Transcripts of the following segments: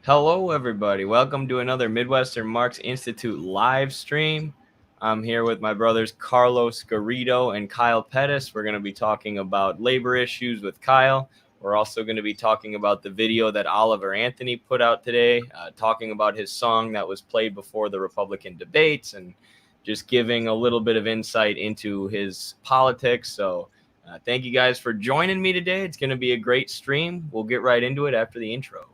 Hello, everybody. Welcome to another Midwestern Marks Institute live stream. I'm here with my brothers Carlos Garrido and Kyle Pettis. We're going to be talking about labor issues with Kyle. We're also going to be talking about the video that Oliver Anthony put out today, talking about his song that was played before the Republican debates and just giving a little bit of insight into his politics. So thank you guys for joining me today. It's going to be a great stream. We'll get right into it after the intro.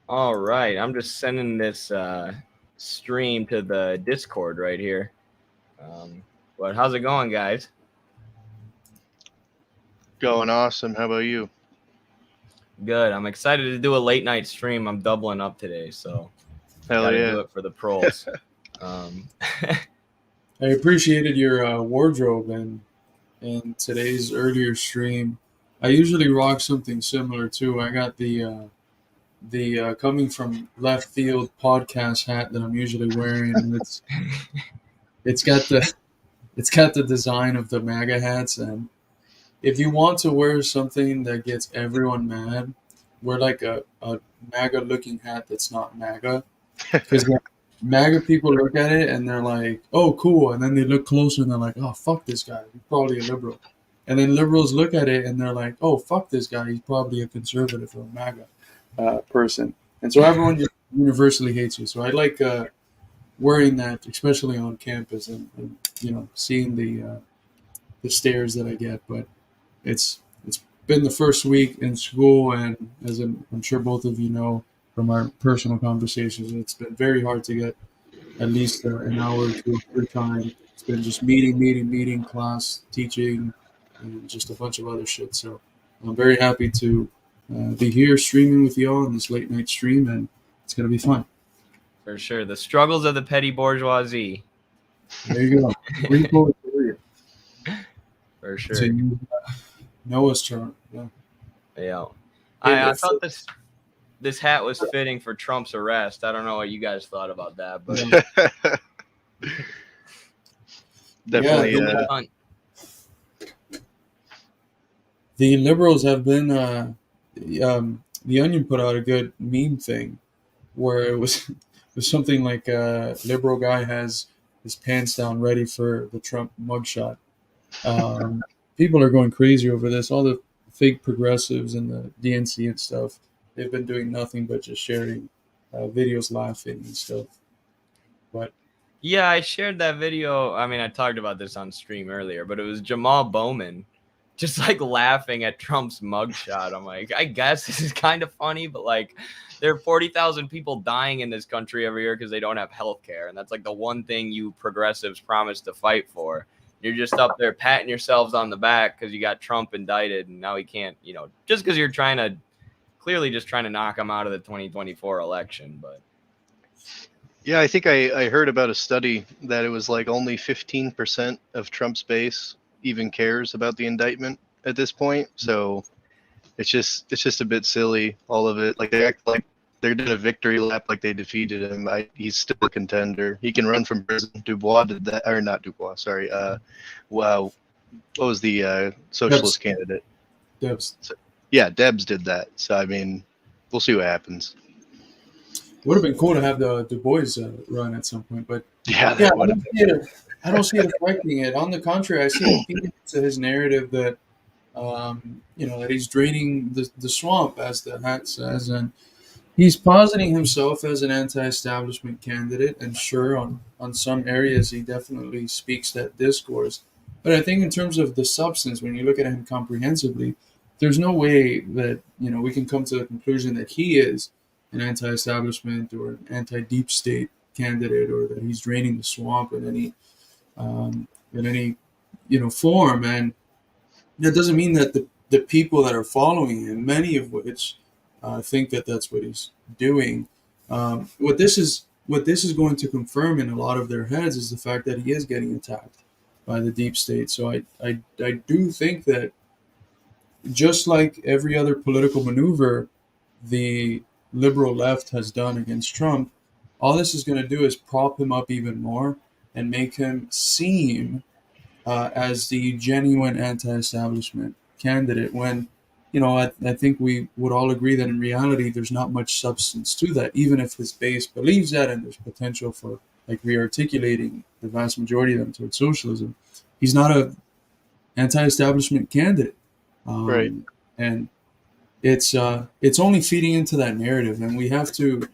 All right, I'm just sending this stream to the Discord right here. But how's it going, guys? Going awesome. How about you? Good. I'm excited to do a late night stream. I'm doubling up today, so Hell yeah. Do it for the pros. I appreciated your wardrobe and today's earlier stream. I usually rock something similar too. I got the coming from left field podcast hat that I'm usually wearing, and it's got the design of the MAGA hats. And if you want to wear something that gets everyone mad, wear like a MAGA looking hat that's not MAGA, because MAGA people look at it and they're like, oh cool, and then they look closer and they're like, oh fuck this guy, he's probably a liberal. And then liberals look at it and they're like, oh fuck this guy, he's probably a conservative or a MAGA person. And so everyone just universally hates you. So I like wearing that, especially on campus, and seeing the stares that I get. But it's been the first week in school, and as I'm sure both of you know from our personal conversations, it's been very hard to get at least an hour or two of free time. It's been just meeting, class, teaching, and just a bunch of other shit. So I'm very happy to be here streaming with y'all on this late night stream, and it's going to be fun. For sure. The struggles of the petty bourgeoisie. There you go. For sure. So you, Noah's turn. Yeah. I thought this hat was fitting for Trump's arrest. I don't know what you guys thought about that, but definitely. The liberals have been. The Onion put out a good meme thing, where it was something like a liberal guy has his pants down, ready for the Trump mugshot. People are going crazy over this. All the fake progressives and the DNC and stuff, they've been doing nothing but just sharing videos, laughing and stuff. But yeah, I shared that video. I mean, I talked about this on stream earlier, but it was Jamal Bowman just like laughing at Trump's mugshot. I'm like, I guess this is kind of funny, but like there are 40,000 people dying in this country every year because they don't have health care. And that's like the one thing you progressives promise to fight for. You're just up there patting yourselves on the back because you got Trump indicted and now he can't, just because you're clearly just trying to knock him out of the 2024 election. But yeah, I think I heard about a study that it was like only 15% of Trump's base even cares about the indictment at this point. So it's just a bit silly, all of it. Like they act like they're doing a victory lap, like they defeated him. He's still a contender. He can run from prison. Dubois did that, or not Dubois. Sorry. Wow. What was the socialist candidate? Debs. Yeah, Debs did that. So I mean, we'll see what happens. Would have been cool to have the Du Bois run at some point, but Yeah, yeah, that would have been. I don't see it affecting it. On the contrary, I see it feeding into his narrative that that he's draining the swamp, as the hat says, and he's positing himself as an anti-establishment candidate. And sure, on some areas, he definitely speaks that discourse. But I think in terms of the substance, when you look at him comprehensively, there's no way that we can come to the conclusion that he is an anti-establishment or an anti-deep state candidate, or that he's draining the swamp in any form. And that doesn't mean that the people that are following him, many of which think that that's what he's doing. What this is going to confirm in a lot of their heads is the fact that he is getting attacked by the deep state. So I do think that, just like every other political maneuver the liberal left has done against Trump, all this is going to do is prop him up even more and make him seem as the genuine anti-establishment candidate, when I think we would all agree that in reality there's not much substance to that, even if his base believes that and there's potential for like re-articulating the vast majority of them towards socialism. He's not a anti-establishment candidate, Right. and it's only feeding into that narrative. And we have to,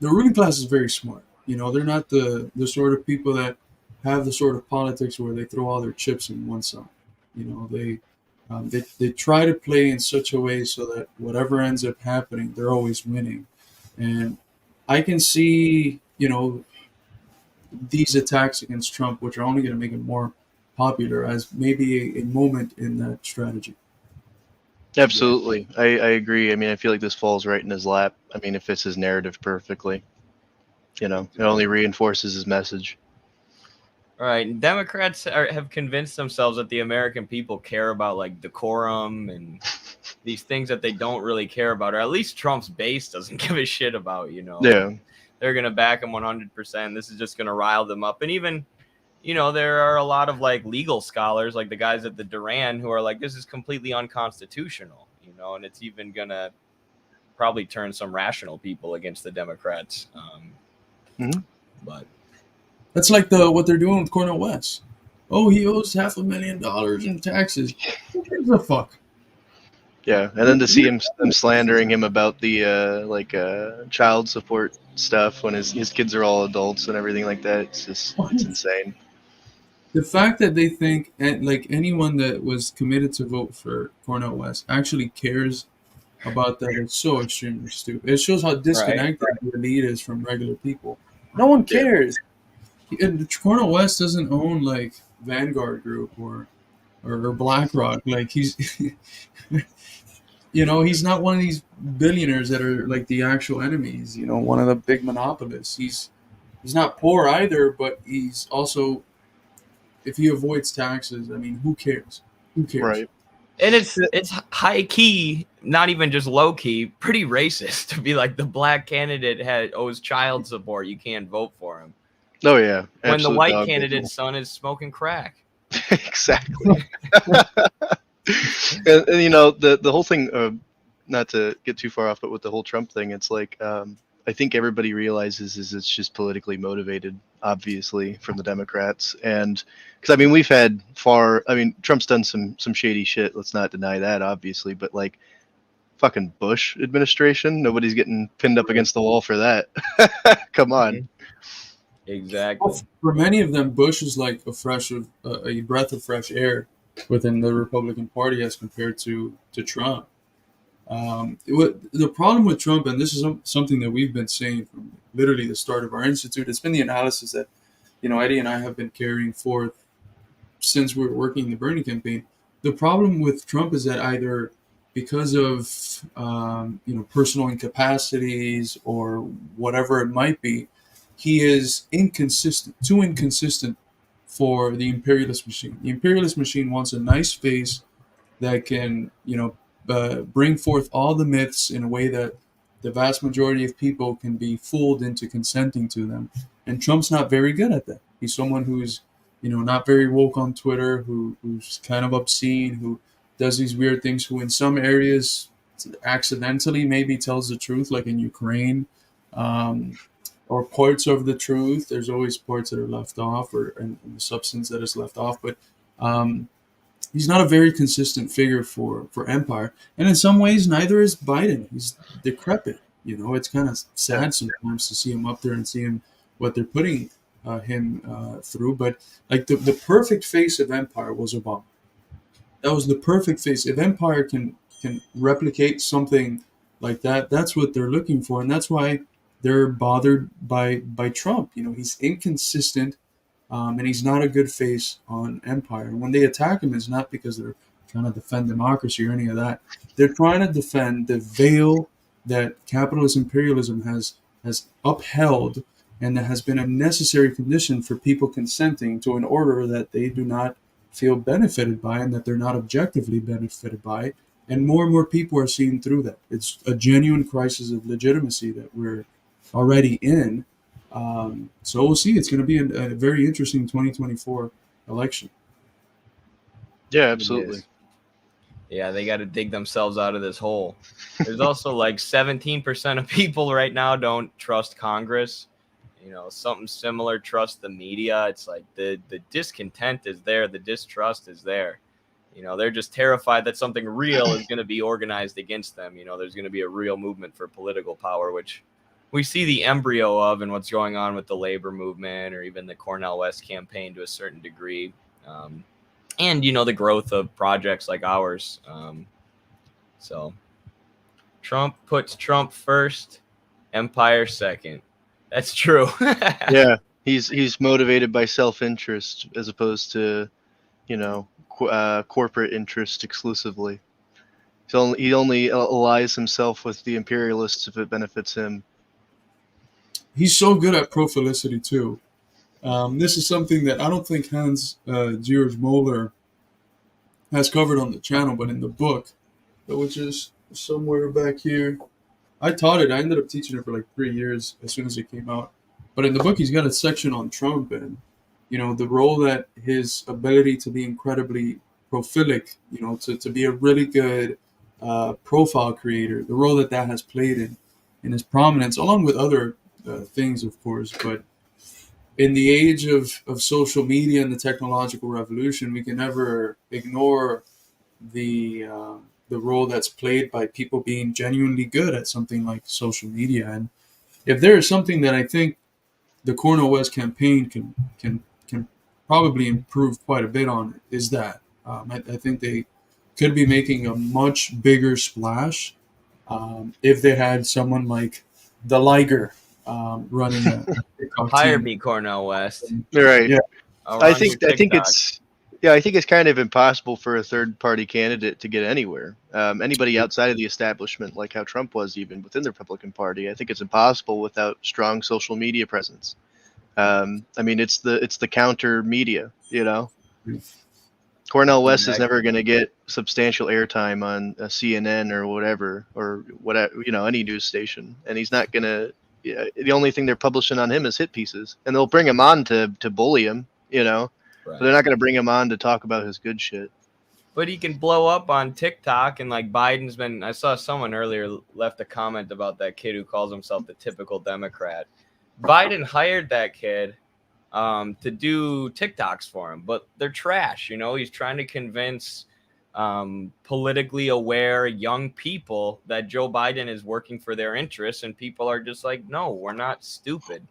the ruling class is very smart. They're not the sort of people that have the sort of politics where they throw all their chips in one side. They try to play in such a way so that whatever ends up happening, they're always winning. And I can see, these attacks against Trump, which are only going to make him more popular, as maybe a moment in that strategy. Absolutely. I agree. I mean, I feel like this falls right in his lap. I mean, it fits his narrative perfectly. It only reinforces his message. All right, Democrats have convinced themselves that the American people care about like decorum and these things that they don't really care about, or at least Trump's base doesn't give a shit about. Yeah. They're gonna back him 100%. This is just gonna rile them up. And even, there are a lot of like legal scholars, like the guys at the Duran, who are like, this is completely unconstitutional. And it's even gonna probably turn some rational people against the Democrats. But That's like what they're doing with Cornel West. Oh, he owes $500,000 in taxes. Who gives a fuck? Yeah, and then to see them slandering him about the child support stuff when his kids are all adults and everything like that, it's insane. The fact that they think like anyone that was committed to vote for Cornel West actually cares about that is so extremely stupid. It shows how disconnected the elite is from regular people. No one cares. Cornel West doesn't own like Vanguard Group or BlackRock. Like he's he's not one of these billionaires that are like the actual enemies, one of the big monopolists. He's not poor either, but he's also, if he avoids taxes, I mean, who cares? Right. And it's high key, not even just low key, pretty racist to be like, the black candidate owes child support, you can't vote for him. Oh yeah. When the white candidate's son is smoking crack. Exactly. and the whole thing, not to get too far off, but with the whole Trump thing, it's like I think everybody realizes is it's just politically motivated, obviously, from the Democrats. And because I mean, Trump's done some shady shit, let's not deny that, obviously, but like fucking Bush administration, nobody's getting pinned up against the wall for that. Come on. Exactly. Well, for many of them, Bush is like a breath of fresh air within the Republican Party as compared to Trump. The problem with Trump, and this is something that we've been saying from literally the start of our institute, it's been the analysis that Eddie and I have been carrying forth since we were working the Bernie campaign. The problem with Trump is that either because of personal incapacities or whatever it might be, he is too inconsistent for the imperialist machine. The imperialist machine wants a nice face that can, bring forth all the myths in a way that the vast majority of people can be fooled into consenting to them. And Trump's not very good at that. He's someone who's, not very woke on Twitter, who's kind of obscene, who does these weird things, who in some areas accidentally maybe tells the truth, like in Ukraine, um, or parts of the truth. There's always parts that are left off, or and the substance that is left off. But um, he's not a very consistent figure for Empire. And in some ways, neither is Biden. He's decrepit. It's kind of Yeah. sad sometimes to see him up there and see him what they're putting him through. But like the perfect face of Empire was Obama. That was the perfect face. If Empire can replicate something like that, that's what they're looking for, and that's why they're bothered by Trump. He's inconsistent, and he's not a good face on Empire. And when they attack him, it's not because they're trying to defend democracy or any of that. They're trying to defend the veil that capitalist imperialism has upheld, and that has been a necessary condition for people consenting to an order that they do not feel benefited by, and that they're not objectively benefited by. And more people are seeing through that. It's a genuine crisis of legitimacy that we're already in. So we'll see. It's going to be a very interesting 2024 election. Yeah, It absolutely. is. Yeah, they got to dig themselves out of this hole. There's also like 17% of people right now don't trust Congress. Something similar, trust the media. It's like the discontent is there, the distrust is there. They're just terrified that something real is going to be organized against them. There's going to be a real movement for political power, which we see the embryo of in what's going on with the labor movement, or even the Cornel West campaign to a certain degree. And the growth of projects like ours. So Trump puts Trump first, Empire second. That's true. Yeah, he's motivated by self-interest as opposed to, corporate interest exclusively. He only allies himself with the imperialists if it benefits him. He's so good at prophylicity too. This is something that I don't think Hans Georg Moeller has covered on the channel, but in the book, which is somewhere back here. I taught it. I ended up teaching it for like 3 years as soon as it came out. But in the book, he's got a section on Trump and, the role that his ability to be incredibly prolific, to be a really good profile creator, the role that has played in his prominence, along with other things, of course. But in the age of social media and the technological revolution, we can never ignore the the role that's played by people being genuinely good at something like social media. And if there is something that I think the Cornel West campaign can probably improve quite a bit on, is that I think they could be making a much bigger splash if they had someone like the Liger running a TikTok Hire team. me, Cornel West. Right. Yeah. I'll I run your think TikTok. I think it's kind of impossible for a third party candidate to get anywhere. Anybody outside of the establishment, like how Trump was, even within the Republican Party, I think it's impossible without strong social media presence. I mean, it's the counter media. Cornel West is never going to get substantial airtime on CNN or whatever, any news station, and he's not going to. Yeah, the only thing they're publishing on him is hit pieces, and they'll bring him on to bully him, Right. but they're not going to bring him on to talk about his good shit. But he can blow up on TikTok, and like Biden's been. I saw someone earlier left a comment about that kid who calls himself the typical Democrat. Biden hired that kid to do TikToks for him, but they're trash. He's trying to convince politically aware young people that Joe Biden is working for their interests, and people are just like, no, we're not stupid.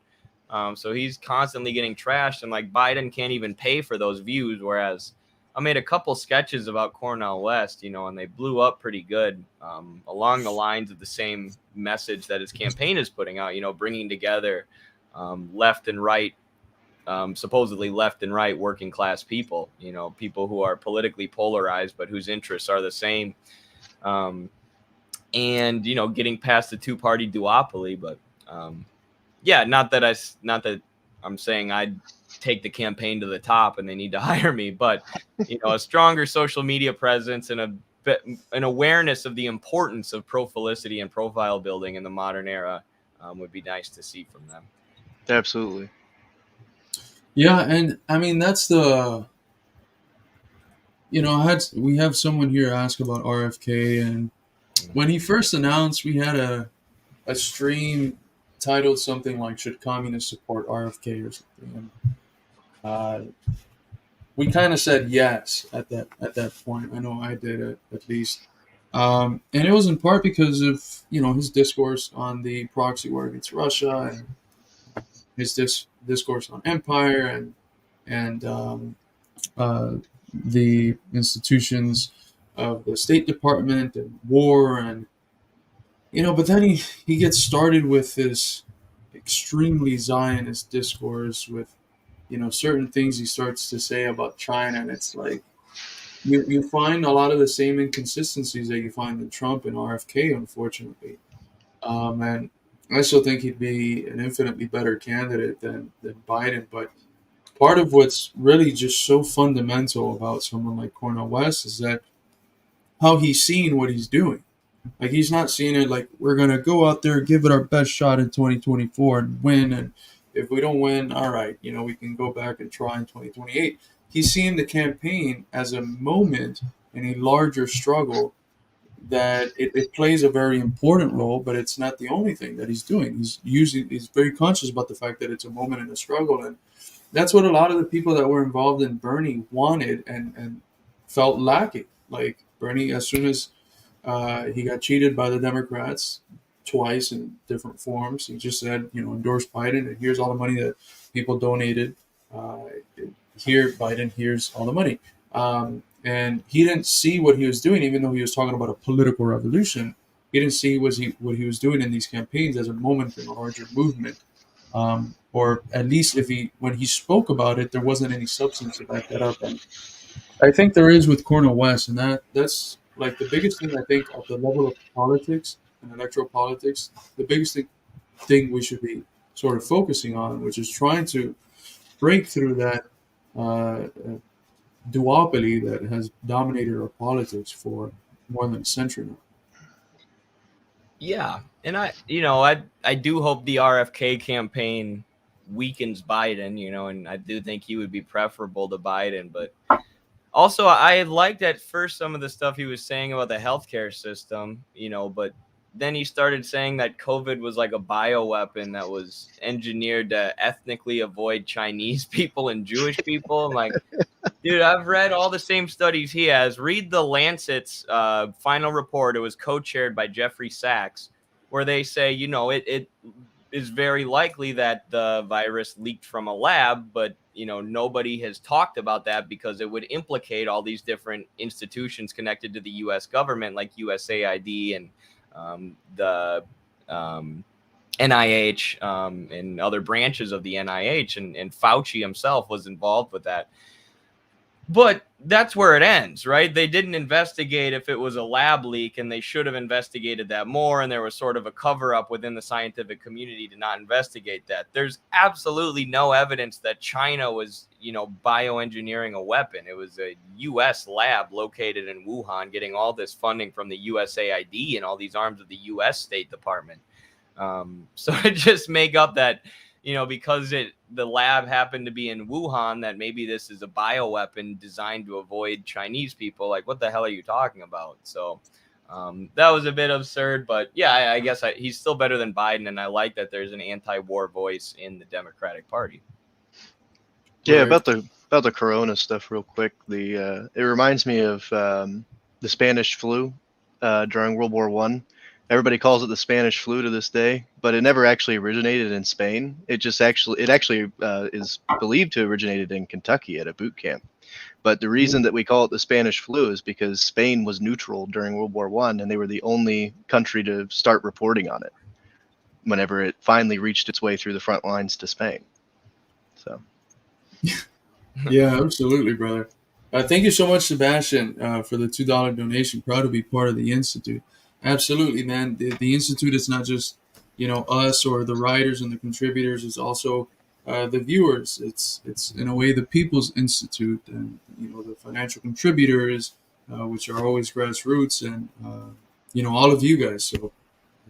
So he's constantly getting trashed, and like Biden can't even pay for those views. Whereas I made a couple sketches about Cornel West, and they blew up pretty good along the lines of the same message that his campaign is putting out, bringing together left and right, supposedly left and right working class people, people who are politically polarized, but whose interests are the same. And, getting past the two-party duopoly. But yeah, not that I'm saying I'd take the campaign to the top and they need to hire me, but a stronger social media presence and an awareness of the importance of prophylicity and profile building in the modern era would be nice to see from them. Absolutely. Yeah, and I mean that's the we have someone here ask about RFK, and when he first announced, we had a stream titled something like "Should Communists Support RFK" or something. And, we kind of said yes at that point. I know I did at least, and it was in part because of his discourse on the proxy war against Russia, and his discourse on empire, and the institutions of the State Department and war, and but then he gets started with this extremely Zionist discourse with certain things he starts to say about China, and it's like you find a lot of the same inconsistencies that you find in Trump and RFK, unfortunately. And I still think he'd be an infinitely better candidate than Biden. But part of what's really just so fundamental about someone like Cornel West is that how he's seeing what he's doing. Like, he's not seeing it like we're gonna go out there, give it our best shot in 2024 and win, and if we don't win, all right, we can go back and try in 2028. He's seeing the campaign as a moment in a larger struggle that it plays a very important role, but it's not the only thing that he's doing. He's very conscious about the fact that it's a moment in a struggle, and that's what a lot of the people that were involved in Bernie wanted and felt lacking. Like Bernie, as soon as he got cheated by the Democrats twice in different forms. He just said, endorse Biden, and here's all the money that people donated. Here, Biden, here's all the money. And he didn't see what he was doing, even though he was talking about a political revolution. He didn't see what he was doing in these campaigns as a moment in a larger movement. Or at least when he spoke about it, there wasn't any substance to back that up. And I think there is with Cornel West, and that's like the biggest thing I think at the level of politics and electoral politics. The biggest thing we should be sort of focusing on, which is trying to break through that duopoly that has dominated our politics for more than a century now. Yeah, and I do hope the RFK campaign weakens Biden, and I do think he would be preferable to Biden, but also, I liked at first some of the stuff he was saying about the healthcare system, but then he started saying that COVID was like a bioweapon that was engineered to ethnically avoid Chinese people and Jewish people. I'm like, dude, I've read all the same studies he has. Read the Lancet's final report. It was co-chaired by Jeffrey Sachs, where they say, it is very likely that the virus leaked from a lab, but nobody has talked about that because it would implicate all these different institutions connected to the U.S. government, like USAID and the NIH and other branches of the NIH, and Fauci himself was involved with that. But that's where it ends, right? They didn't investigate if it was a lab leak, and they should have investigated that more. And there was sort of a cover up within the scientific community to not investigate that. There's absolutely no evidence that China was, bioengineering a weapon. It was a U.S. lab located in Wuhan getting all this funding from the USAID and all these arms of the U.S. State Department. So to just make up that, because the lab happened to be in Wuhan, that maybe this is a bioweapon designed to avoid Chinese people. Like, what the hell are you talking about? So that was a bit absurd, but yeah, I guess he's still better than Biden, and I like that there's an anti-war voice in the Democratic Party. Yeah, about the corona stuff real quick. It reminds me of the Spanish flu during World War I. Everybody calls it the Spanish flu to this day, but it never actually originated in Spain. It actually is believed to have originated in Kentucky at a boot camp. But the reason that we call it the Spanish flu is because Spain was neutral during World War I, and they were the only country to start reporting on it whenever it finally reached its way through the front lines to Spain. So, yeah, absolutely, brother. Thank you so much, Sebastian, for the $2 donation. Proud to be part of the Institute. Absolutely, man. The Institute is not just, us or the writers and the contributors. It's also the viewers. It's in a way the People's Institute, and the financial contributors, which are always grassroots, and all of you guys. So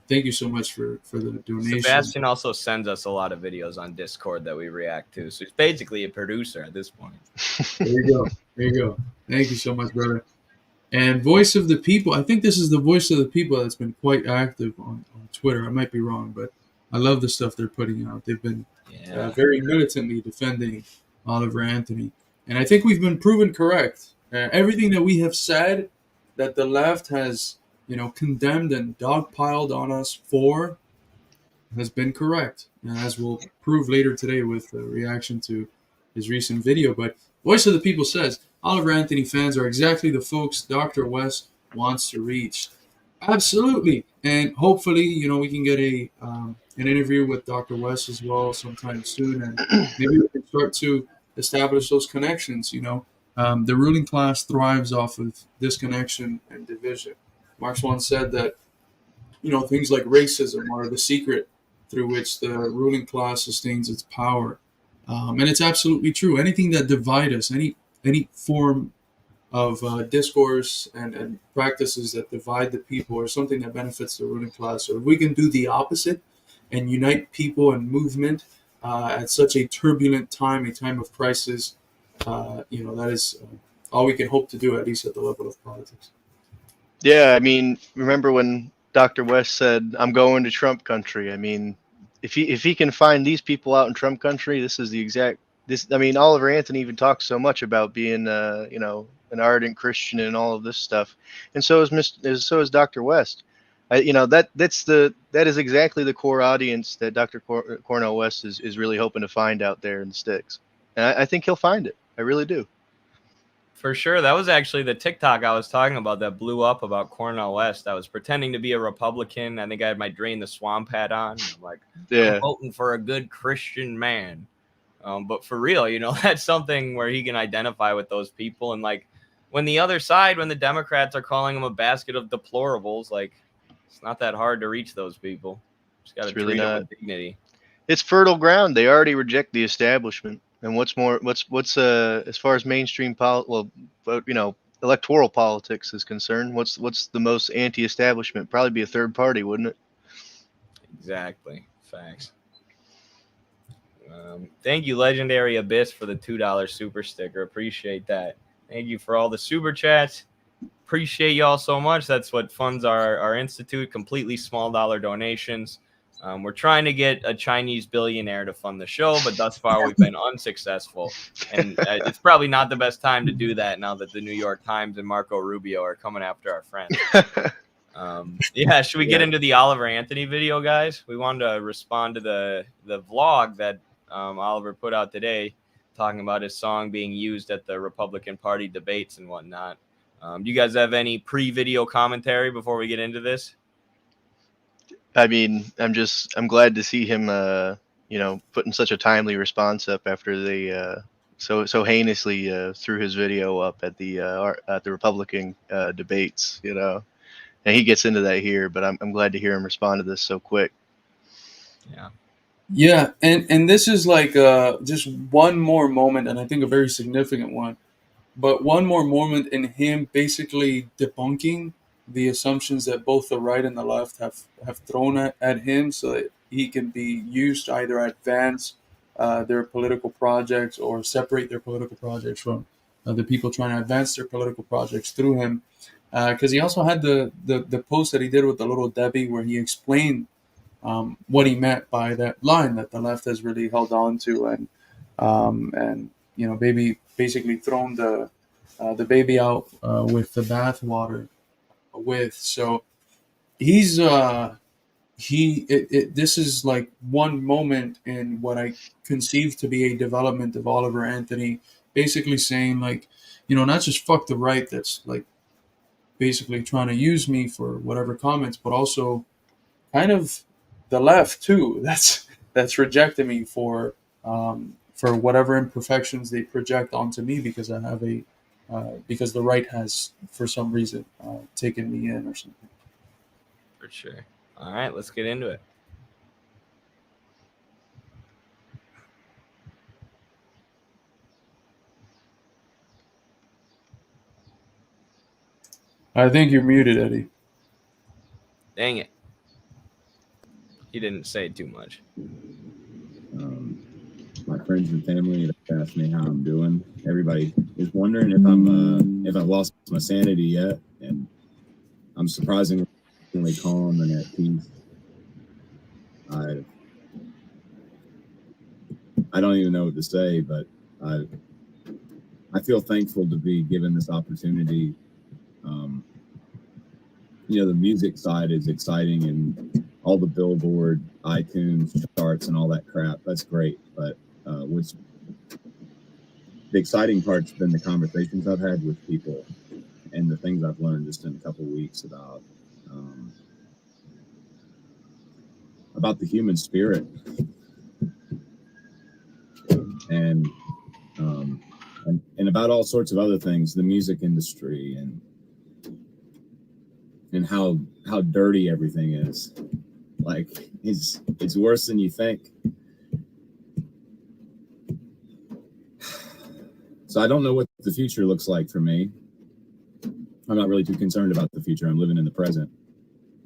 thank you so much for the donation. Sebastian also sends us a lot of videos on Discord that we react to. So he's basically a producer at this point. There you go. There you go. Thank you so much, brother. And Voice of the People, I think this is the Voice of the People that's been quite active on Twitter. I might be wrong, but I love the stuff they're putting out. They've been Yeah. very militantly defending Oliver Anthony. And I think we've been proven correct. Everything that we have said that the left has, condemned and dogpiled on us for has been correct. And as we'll prove later today with a reaction to his recent video. But Voice of the People says Oliver Anthony fans are exactly the folks Dr. West wants to reach. Absolutely. And hopefully, we can get an interview with Dr. West as well sometime soon. And maybe we can start to establish those connections. The ruling class thrives off of disconnection and division. Marx once said that, things like racism are the secret through which the ruling class sustains its power. And it's absolutely true. Anything that divides us, any form of discourse and practices that divide the people or something that benefits the ruling class. So if we can do the opposite and unite people and movement at such a turbulent time, a time of crisis, that is all we can hope to do, at least at the level of politics. Yeah, I mean, remember when Dr. West said, "I'm going to Trump country"? I mean, if he can find these people out in Trump country, this is the exact this. I mean, Oliver Anthony even talks so much about being, an ardent Christian and all of this stuff, and so is Dr. West. That is exactly the core audience that Dr. Cornel West is really hoping to find out there in the sticks, and I think he'll find it. I really do. For sure. That was actually the TikTok I was talking about that blew up about Cornel West. I was pretending to be a Republican. I think I had my Drain the Swamp hat on. I'm like, I'm voting for a good Christian man. But for real, that's something where he can identify with those people. And like when the other side, when the Democrats are calling him a basket of deplorables, like it's not that hard to reach those people. Just got to treat them with dignity. It's fertile ground. They already reject the establishment. And what's as far as mainstream electoral politics is concerned, what's the most anti-establishment? Probably be a third party, wouldn't it? Exactly. Facts. Thank you, Legendary Abyss, for the $2 super sticker. Appreciate that. Thank you for all the super chats. Appreciate y'all so much. That's what funds our institute. Completely small dollar donations. We're trying to get a Chinese billionaire to fund the show, but thus far we've been unsuccessful. And it's probably not the best time to do that now that the New York Times and Marco Rubio are coming after our friends. Should we get into the Oliver Anthony video, guys? We wanted to respond to the vlog that Oliver put out today, talking about his song being used at the Republican Party debates and whatnot. Do you guys have any pre-video commentary before we get into this? I mean, I'm glad to see him, putting such a timely response up after they so heinously threw his video up at the Republican debates, and he gets into that here. But I'm glad to hear him respond to this so quick. Yeah, and this is like just one more moment, and I think a very significant one. But one more moment in him basically debunking the assumptions that both the right and the left have thrown at him, so that he can be used to either advance their political projects or separate their political projects from the people trying to advance their political projects through him. Because he also had the post that he did with the little Debbie, where he explained what he meant by that line that the left has really held on to, and basically thrown the baby out with the bathwater with. So he's this is like one moment in what I conceive to be a development of Oliver Anthony, basically saying like, not just fuck the right that's like basically trying to use me for whatever comments, but also kind of the left too that's rejecting me for whatever imperfections they project onto me because I have because the right has for some reason taken me in or something. For sure. All right, let's get into it. I think you're muted, Eddie. Dang it. He didn't say too much. My friend friends and family that ask me how I'm doing. Everybody is wondering if I've lost my sanity yet, and I'm surprisingly calm and at peace. I don't even know what to say, but I feel thankful to be given this opportunity. The music side is exciting, and all the Billboard, iTunes charts, and all that crap. That's great, but what's the exciting part's been the conversations I've had with people and the things I've learned just in a couple of weeks about the human spirit and about all sorts of other things, the music industry and how dirty everything is. Like it's worse than you think. So I don't know what the future looks like for me. I'm not really too concerned about the future. I'm living in the present,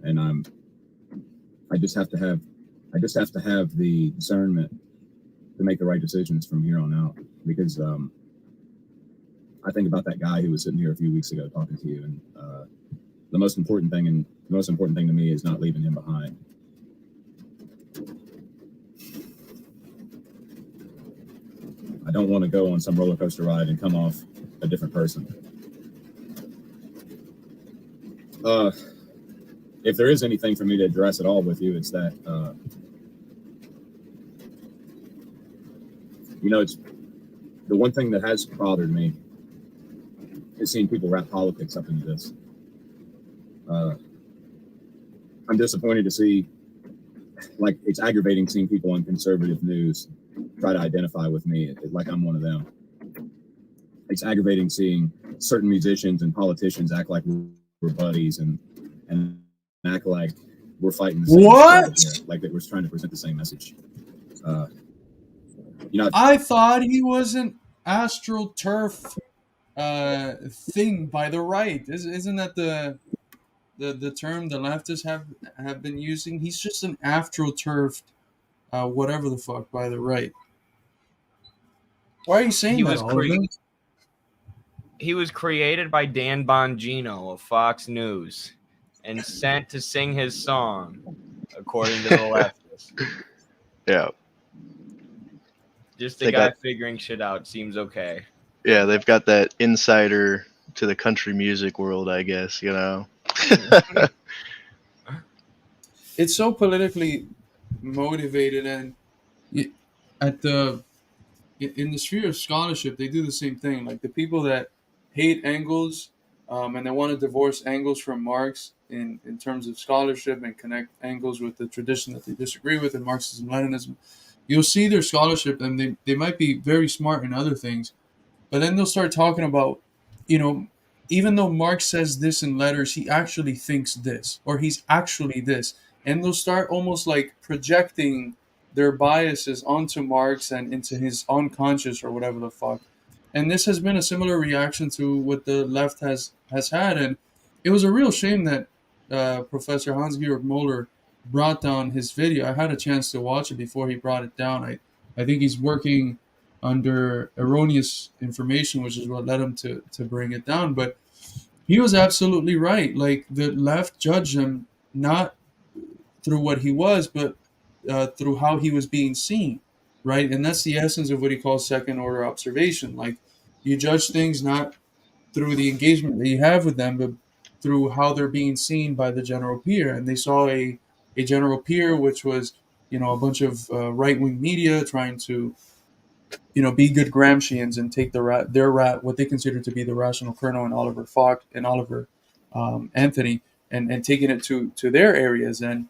and I just have to have the discernment to make the right decisions from here on out. Because I think about that guy who was sitting here a few weeks ago talking to you, and the most important thing to me is not leaving him behind. I don't want to go on some roller coaster ride and come off a different person. If there is anything for me to address at all with you, it's that it's the one thing that has bothered me is seeing people wrap politics up into this. I'm disappointed to see, like, it's aggravating seeing people on conservative news try to identify with me like I'm one of them. It's aggravating seeing certain musicians and politicians act like we're buddies and act like we're fighting the same What? here, like that we're trying to present the same message. I thought he was an astroturf thing by the right. Isn't that the term the leftists have been using? He's just an astroturf, whatever the fuck, by the right. Why are you saying that, Oliver? He was created by Dan Bongino of Fox News and sent to sing his song, according to the leftists. Yeah. Just a guy figuring shit out. Seems okay. Yeah, they've got that insider to the country music world, I guess, It's so politically motivated, and in the sphere of scholarship, they do the same thing. Like the people that hate Engels, and they want to divorce Engels from Marx in terms of scholarship and connect Engels with the tradition that they disagree with in Marxism, Leninism. You'll see their scholarship, and they might be very smart in other things, but then they'll start talking about, even though Marx says this in letters, he actually thinks this, or he's actually this. And they'll start almost like projecting their biases onto Marx and into his unconscious or whatever the fuck. And this has been a similar reaction to what the left has had. And it was a real shame that Professor Hans-Georg Müller brought down his video. I had a chance to watch it before he brought it down. I think he's working under erroneous information, which is what led him to bring it down. But he was absolutely right. Like, the left judged him not through what he was, but through how he was being seen, right? And that's the essence of what he calls second order observation. Like, you judge things not through the engagement that you have with them, but through how they're being seen by the general peer. And they saw a general peer, which was, a bunch of right-wing media trying to, be good Gramscians and take what they consider to be the rational kernel in Oliver Falk and Oliver Anthony, and taking it to their areas. And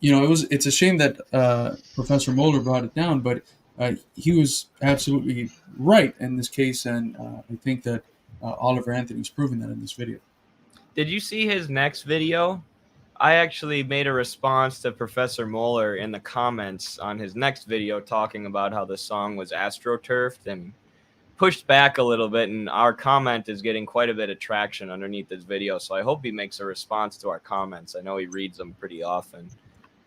it's a shame that Professor Mueller brought it down, but he was absolutely right in this case, and I think that Oliver Anthony's proven that in this video. Did you see his next video? I actually made a response to Professor Mueller in the comments on his next video talking about how the song was astroturfed and pushed back a little bit, and our comment is getting quite a bit of traction underneath this video, so I hope he makes a response to our comments. I know he reads them pretty often.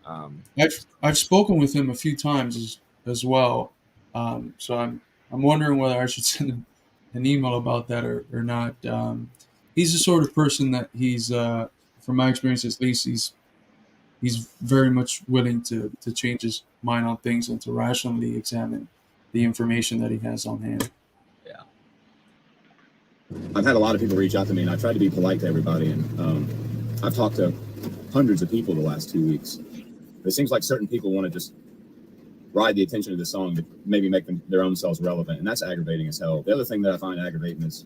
I've spoken with him a few times. as well. So I'm wondering whether I should send him an email about that or not. He's the sort of person that from my experience at least, he's very much willing to change his mind on things and to rationally examine the information that he has on hand. Yeah. I've had a lot of people reach out to me, and I tried to be polite to everybody, and I've talked to hundreds of people the last 2 weeks. It seems like certain people want to just ride the attention of the song to maybe make them their own selves relevant, and that's aggravating as hell. The other thing that I find aggravating is,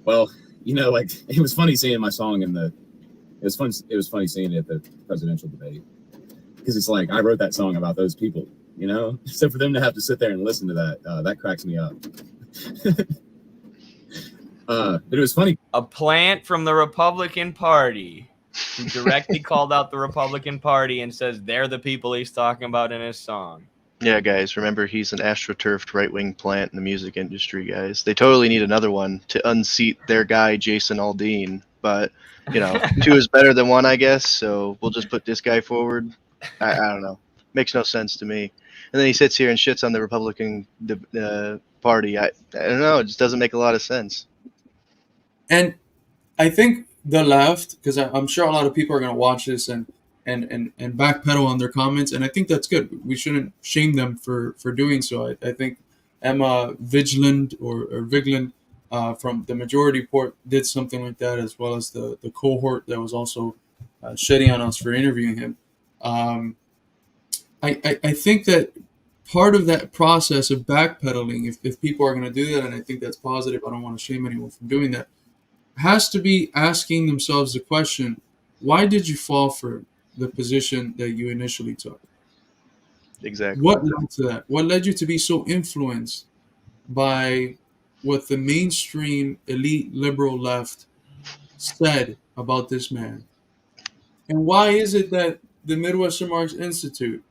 like it was funny seeing my song it was funny seeing it at the presidential debate, because it's like I wrote that song about those people, so for them to have to sit there and listen to that cracks me up. But it was funny. A plant from the Republican Party who directly called out the Republican Party and says they're the people he's talking about in his song. Yeah, guys, remember he's an astroturfed right-wing plant in the music industry, guys. They totally need another one to unseat their guy, Jason Aldean. But, two is better than one, I guess, so we'll just put this guy forward. I don't know. Makes no sense to me. And then he sits here and shits on the Republican Party. I don't know. It just doesn't make a lot of sense. And I think the left, because I'm sure a lot of people are going to watch this and backpedal on their comments, and I think that's good. We shouldn't shame them for doing so. I think Emma Vigeland or Vigeland from the Majority Report did something like that, as well as the cohort that was also shitting on us for interviewing him. I think that part of that process of backpedaling, if people are going to do that, and I think that's positive, I don't want to shame anyone for doing that, has to be asking themselves the question, why did you fall for the position that you initially took? Exactly. What led to that? What led you to be so influenced by what the mainstream elite liberal left said about this man? And why is it that the Midwestern Marx Institute,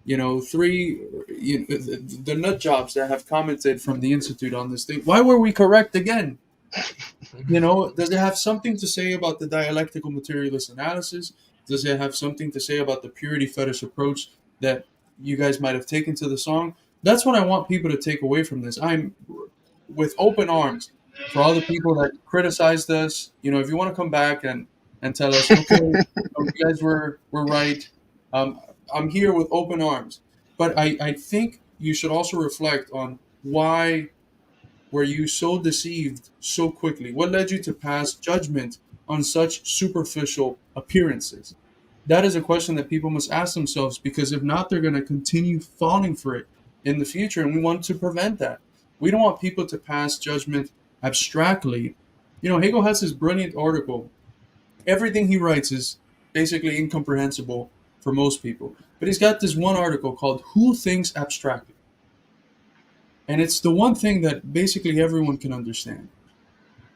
the nut jobs that have commented from the Institute on this thing, why were we correct again? Does it have something to say about the dialectical materialist analysis? Does it have something to say about the purity fetish approach that you guys might have taken to the song? That's what I want people to take away from this. I'm with open arms for all the people that criticized us. If you want to come back and tell us, okay, you guys were right, I'm here with open arms. But I think you should also reflect on why were you so deceived so quickly? What led you to pass judgment on such superficial appearances? That is a question that people must ask themselves, because if not, they're going to continue falling for it in the future, and we want to prevent that. We don't want people to pass judgment abstractly. Hegel has this brilliant article. Everything he writes is basically incomprehensible for most people, but he's got this one article called Who Thinks Abstractly? And it's the one thing that basically everyone can understand.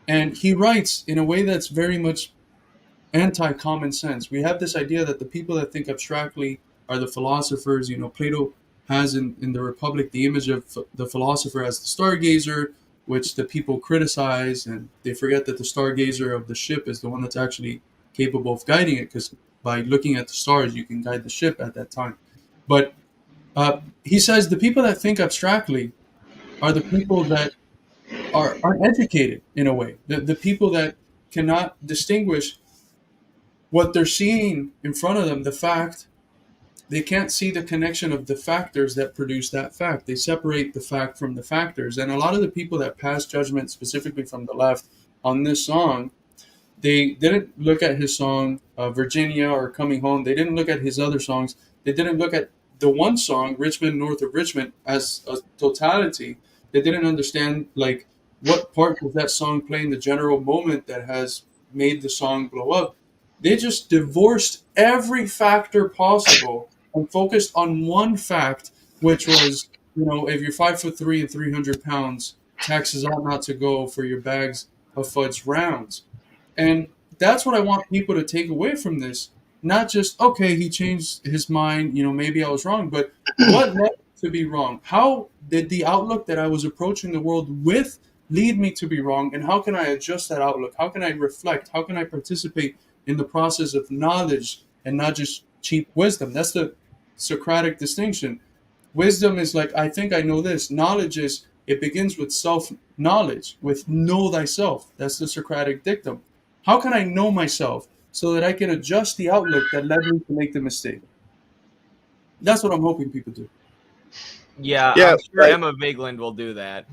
And he writes in a way that's very much anti-common sense. We have this idea that the people that think abstractly are the philosophers. Plato has in the Republic the image of the philosopher as the stargazer, which the people criticize, and they forget that the stargazer of the ship is the one that's actually capable of guiding it, because by looking at the stars, you can guide the ship at that time. But he says the people that think abstractly are the people that are uneducated in a way. The people that cannot distinguish what they're seeing in front of them, the fact. They can't see the connection of the factors that produce that fact. They separate the fact from the factors. And a lot of the people that pass judgment, specifically from the left, on this song, they didn't look at his song, Virginia or Coming Home. They didn't look at his other songs. They didn't look at the one song, Richmond, North of Richmond, as a totality. They didn't understand, what part does that song play in the general moment that has made the song blow up. They just divorced every factor possible and focused on one fact, which was, if you're 5'3" and 300 pounds, taxes ought not to go for your bags of fudge rounds. And that's what I want people to take away from this. Not just, okay, he changed his mind, maybe I was wrong, but what led to be wrong? How did the outlook that I was approaching the world with lead me to be wrong? And how can I adjust that outlook? How can I reflect? How can I participate in the process of knowledge and not just cheap wisdom? That's the Socratic distinction. Wisdom is like, I think I know this. Knowledge is, it begins with self-knowledge, with know thyself. That's the Socratic dictum. How can I know myself so that I can adjust the outlook that led me to make the mistake? That's what I'm hoping people do. Yeah, Yeah, I'm sure Emma Vigeland will do that.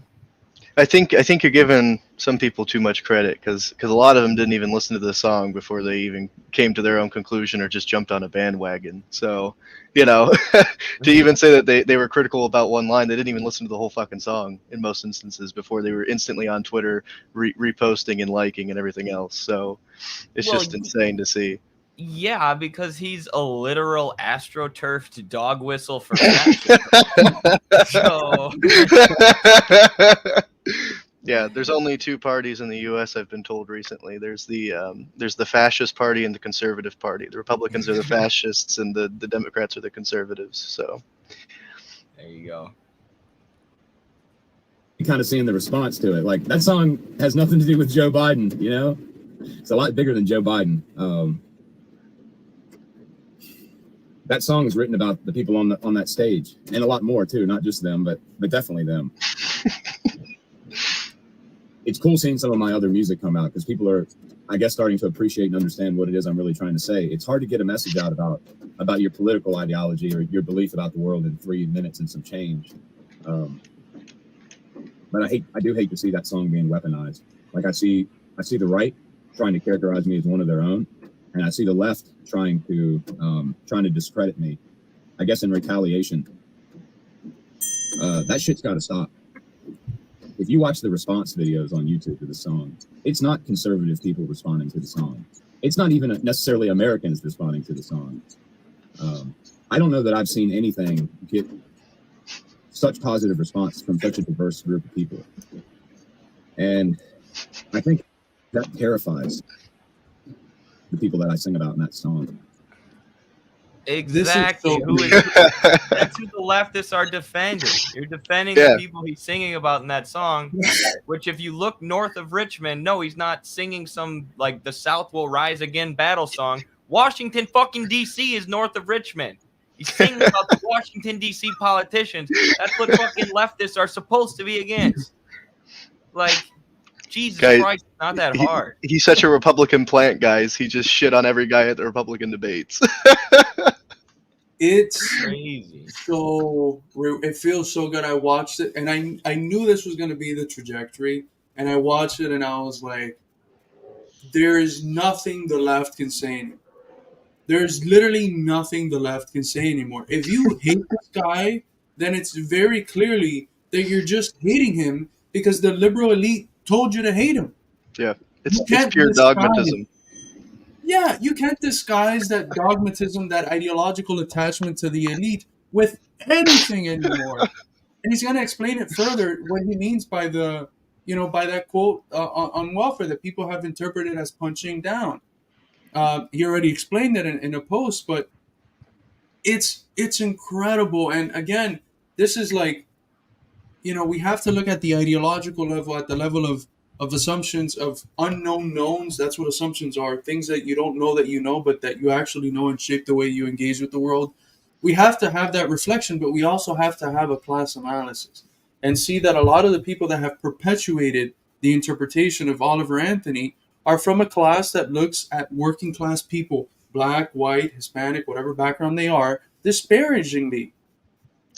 I think you're giving some people too much credit because a lot of them didn't even listen to the song before they even came to their own conclusion or just jumped on a bandwagon. So, to even say that they were critical about one line, they didn't even listen to the whole fucking song in most instances before they were instantly on Twitter reposting and liking and everything else. So it's just insane to see. Yeah, because he's a literal astroturfed dog whistle for fascism. So yeah, there's only two parties in the U.S. I've been told recently. There's the fascist party and the conservative party. The Republicans are the fascists and the Democrats are the conservatives. So there you go. You kind of seeing the response to it. Like, that song has nothing to do with Joe Biden, you know? It's a lot bigger than Joe Biden. That song is written about the people on that stage, and a lot more too, not just them, but definitely them. It's cool seeing some of my other music come out because people are, I guess, starting to appreciate and understand what it is I'm really trying to say. It's hard to get a message out about your political ideology or your belief about the world in 3 minutes and some change. But I do hate to see that song being weaponized. Like, I see the right trying to characterize me as one of their own, and I see the left trying to discredit me, I guess in retaliation. That shit's got to stop. If you watch the response videos on YouTube to the song, it's not conservative people responding to the song. It's not even necessarily Americans responding to the song. I don't know that I've seen anything get such positive response from such a diverse group of people. And I think that terrifies the people that I sing about in that song. Exactly. That's who the leftists are defending. You're defending the people he's singing about in that song, which if you look north of Richmond, no, he's not singing some, like, the South Will Rise Again battle song. Washington fucking D.C. is north of Richmond. He's singing about the Washington, D.C. politicians. That's what fucking leftists are supposed to be against. Like, Jesus Christ, it's not that hard. He's such a Republican plant, guys. He just shit on every guy at the Republican debates. It's crazy. So it feels so good. I watched it, and I knew this was going to be the trajectory, and I watched it, and I was like, there is nothing the left can say anymore. There's literally nothing the left can say anymore. If you hate this guy, then it's very clearly that you're just hating him because the liberal elite told you to hate him. Yeah, it's pure dogmatism. Yeah, you can't disguise that dogmatism, that ideological attachment to the elite with anything anymore. And he's going to explain it further what he means by by that quote on welfare that people have interpreted as punching down. He already explained that in a post, but it's incredible. And again, this is like, we have to look at the ideological level, at the level of assumptions, of unknown knowns. That's what assumptions are, things that you don't know that you know, but that you actually know and shape the way you engage with the world. We have to have that reflection, but we also have to have a class analysis and see that a lot of the people that have perpetuated the interpretation of Oliver Anthony are from a class that looks at working class people, black, white, Hispanic, whatever background they are, disparagingly.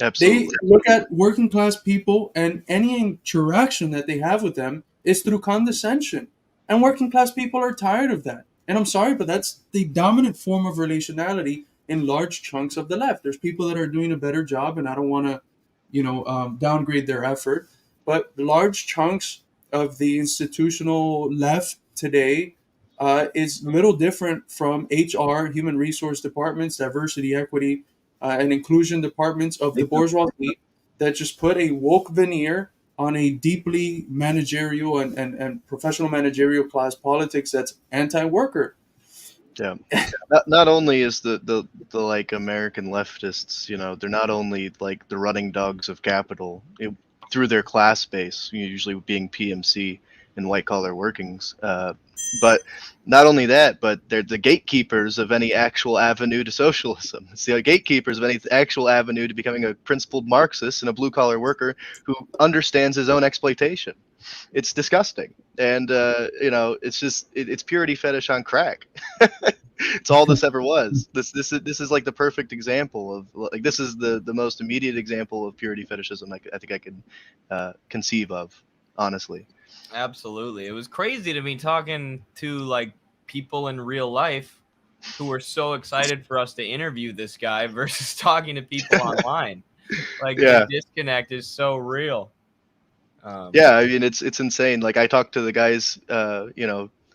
Absolutely. They look at working class people, and any interaction that they have with them is through condescension. And working class people are tired of that. And I'm sorry, but that's the dominant form of relationality in large chunks of the left. There's people that are doing a better job, and I don't want to, downgrade their effort. But large chunks of the institutional left today is little different from HR, human resource departments, diversity, equity, and inclusion departments of the bourgeoisie that just put a woke veneer on a deeply managerial and professional managerial class politics that's anti-worker. Yeah. Not only is the like American leftists, they're not only like the running dogs of capital through their class base, usually being PMC and white collar workings, But not only that, but they're the gatekeepers of any actual avenue to socialism. It's the gatekeepers of any actual avenue to becoming a principled Marxist and a blue collar worker who understands his own exploitation. It's disgusting, and it's just it's purity fetish on crack. It's all this ever was. This is like the perfect example of, like, this is the most immediate example of purity fetishism I think I can conceive of, honestly. Absolutely. It was crazy to me talking to like people in real life who were so excited for us to interview this guy versus talking to people online. Like the Yeah. disconnect is so real. Yeah, I mean it's insane. Like I talked to the guys, I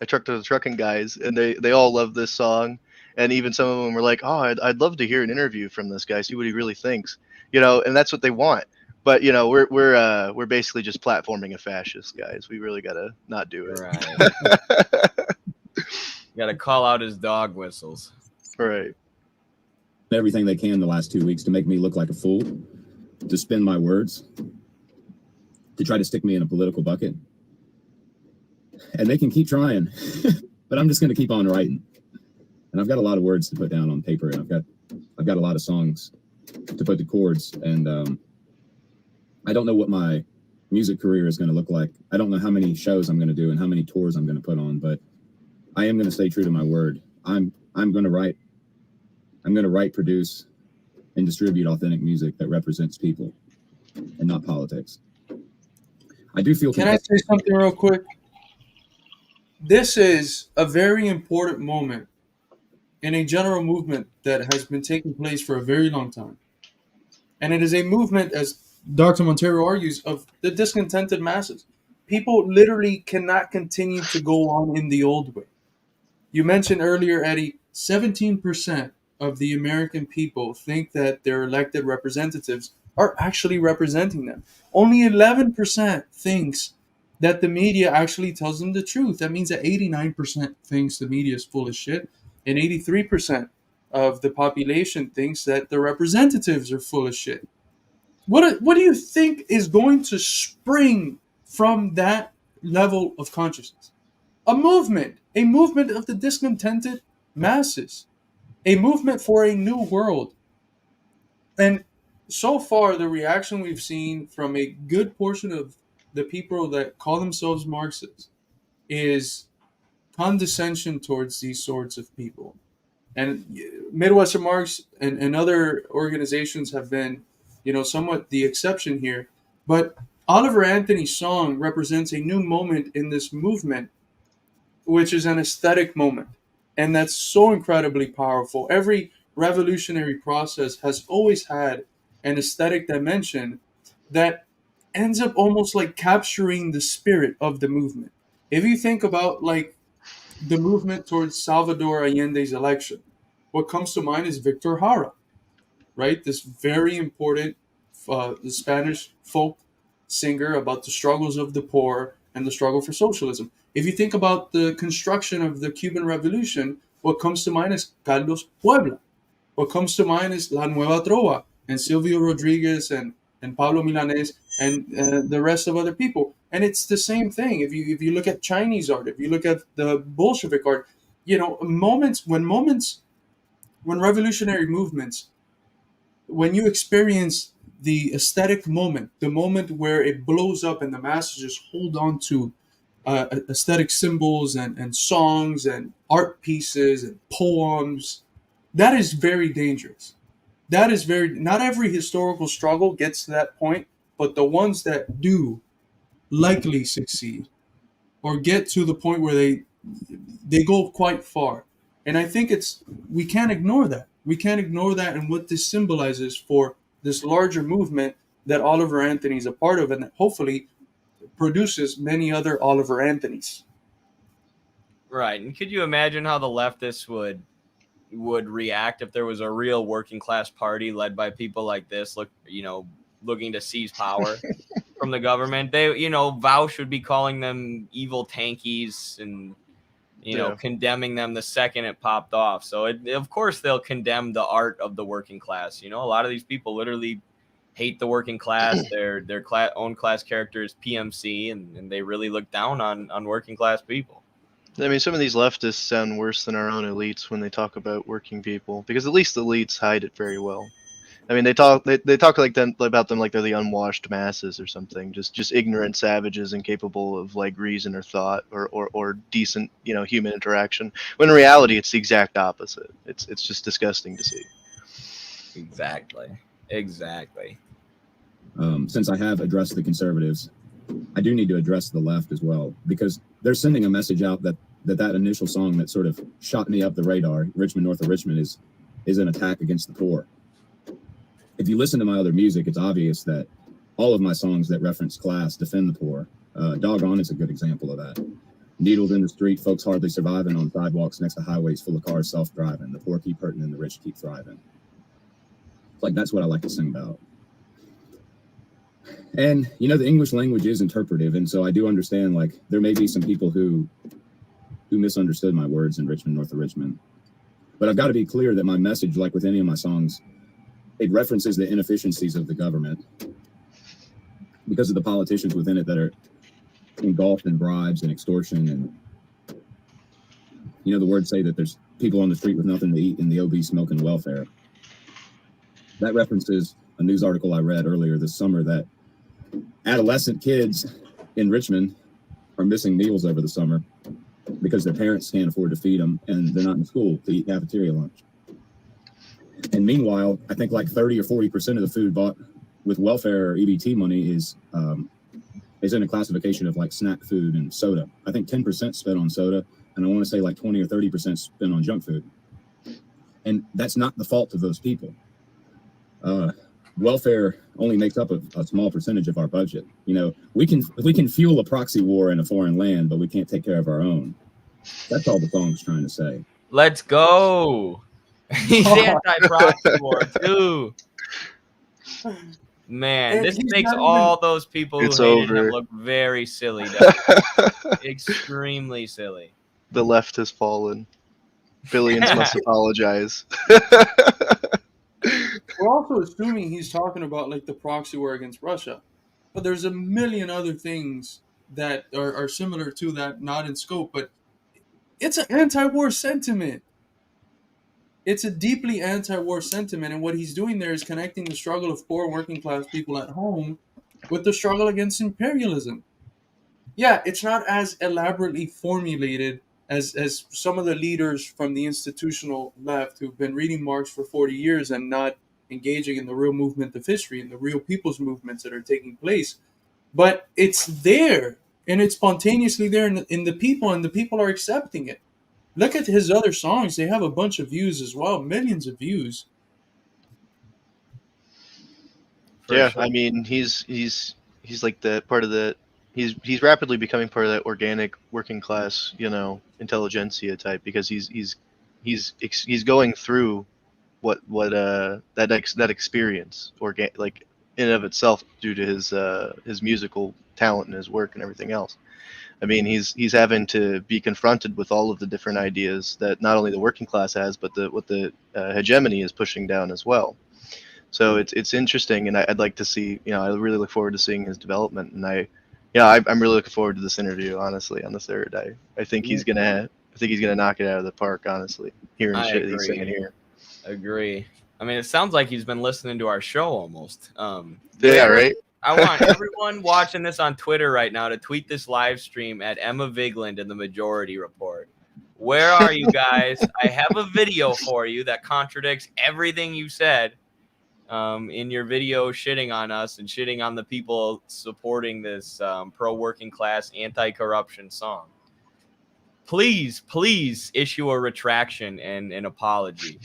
talked to the trucking guys, and they all love this song, and even some of them were like, "Oh, I'd love to hear an interview from this guy, see what he really thinks," and that's what they want. But we're basically just platforming a fascist, guys. We really gotta not do it. Right. Got to call out his dog whistles. Right. Everything they can the last 2 weeks to make me look like a fool, to spin my words, to try to stick me in a political bucket. And they can keep trying, but I'm just going to keep on writing. And I've got a lot of words to put down on paper, and I've got a lot of songs to put to chords. And I don't know what my music career is going to look like. I don't know how many shows I'm going to do and how many tours I'm going to put on, but I am going to stay true to my word. I'm going to write. I'm going to write, produce, and distribute authentic music that represents people and not politics. I do feel. Can I say something real quick? This is a very important moment in a general movement that has been taking place for a very long time. And it is a movement, as Dr. Montero argues, of the discontented masses. People literally cannot continue to go on in the old way. You mentioned earlier, Eddie, 17% of the American people think that their elected representatives are actually representing them. Only 11% thinks that the media actually tells them the truth. That means that 89% thinks the media is full of shit, and 83% of the population thinks that the representatives are full of shit. What do you think is going to spring from that level of consciousness? A movement of the discontented masses, a movement for a new world. And so far, the reaction we've seen from a good portion of the people that call themselves Marxists is condescension towards these sorts of people. And Midwestern Marx and other organizations have been, somewhat the exception here. But Oliver Anthony's song represents a new moment in this movement, which is an aesthetic moment. And that's so incredibly powerful. Every revolutionary process has always had an aesthetic dimension that ends up almost like capturing the spirit of the movement. If you think about like the movement towards Salvador Allende's election, what comes to mind is Victor Jara, right? This very important Spanish folk singer about the struggles of the poor and the struggle for socialism. If you think about the construction of the Cuban Revolution, what comes to mind is Carlos Puebla. What comes to mind is La Nueva Trova and Silvio Rodriguez and Pablo Milanés and the rest of other people. And it's the same thing. If you look at Chinese art, if you look at the Bolshevik art, when revolutionary movements, when you experience the aesthetic moment, the moment where it blows up and the masses just hold on to aesthetic symbols and songs and art pieces and poems, that is very dangerous. Not every historical struggle gets to that point, but the ones that do likely succeed or get to the point where they go quite far. And I think we can't ignore that. We can't ignore that and what this symbolizes for this larger movement that Oliver Anthony is a part of, and that hopefully produces many other Oliver Anthonys. Right. And could you imagine how the leftists would react if there was a real working class party led by people like this, looking to seize power from the government? They, Vaush would be calling them evil tankies and, condemning them the second it popped off. So of course they'll condemn the art of the working class. A lot of these people literally hate the working class. Their own class character is PMC, and they really look down on working class people. I mean, some of these leftists sound worse than our own elites when they talk about working people, because at least the elites hide it very well. I mean, they talk like them about them like they're the unwashed masses or something, just ignorant savages incapable of like reason or thought or decent human interaction. When in reality, it's the exact opposite. It's just disgusting to see. Exactly. Since I have addressed the conservatives, I do need to address the left as well, because they're sending a message out that initial song that sort of shot me up the radar, Richmond North of Richmond, is an attack against the poor. If you listen to my other music, it's obvious that all of my songs that reference class defend the poor. Doggone is a good example of that. Needled in the street, folks hardly surviving on sidewalks next to highways full of cars self-driving. The poor keep hurting and the rich keep thriving. Like, that's what I like to sing about. And, the English language is interpretive, and so I do understand, like, there may be some people who misunderstood my words in Richmond North of Richmond. But I've got to be clear that my message, like with any of my songs, it references the inefficiencies of the government because of the politicians within it that are engulfed in bribes and extortion. And, the words say that there's people on the street with nothing to eat and the obese milking welfare. That references a news article I read earlier this summer that adolescent kids in Richmond are missing meals over the summer because their parents can't afford to feed them and they're not in school to eat cafeteria lunch. And meanwhile, I think like 30 or 40% of the food bought with welfare or EBT money is in a classification of like snack food and soda. I think 10% spent on soda, and I want to say like 20 or 30% spent on junk food. And that's not the fault of those people. Welfare only makes up a small percentage of our budget. We can fuel a proxy war in a foreign land, but we can't take care of our own. That's all the song's trying to say. Let's go. He's anti-proxy war too. Man, this makes all those people who hated him look very silly. Extremely silly. The left has fallen. Billions must apologize. We're also assuming he's talking about like the proxy war against Russia, but there's a million other things that are similar to that, not in scope, but it's an anti-war sentiment. It's a deeply anti-war sentiment, and what he's doing there is connecting the struggle of poor working class people at home with the struggle against imperialism. Yeah, it's not as elaborately formulated as some of the leaders from the institutional left who've been reading Marx for 40 years and not engaging in the real movement of history and the real people's movements that are taking place. But it's there, and it's spontaneously there in the people, and the people are accepting it. Look at his other songs. They have a bunch of views as well, millions of views. Yeah, sure. I mean, he's like the part of the he's rapidly becoming part of that organic working class, intelligentsia type, because he's going through what that experience like in and of itself due to his musical talent and his work and everything else. I mean, he's having to be confronted with all of the different ideas that not only the working class has, but what the hegemony is pushing down as well. So it's interesting, and I'd like to see. I really look forward to seeing his development, and I'm really looking forward to this interview. Honestly, on the third, I think he's gonna knock it out of the park. Honestly, hearing shit he's saying here. Agree. I mean, it sounds like he's been listening to our show almost. Yeah, right. I want everyone watching this on Twitter right now to tweet this live stream at Emma Vigland in the Majority Report. Where are you guys? I have a video for you that contradicts everything you said in your video shitting on us and shitting on the people supporting this pro-working class anti-corruption song. Please issue a retraction and an apology.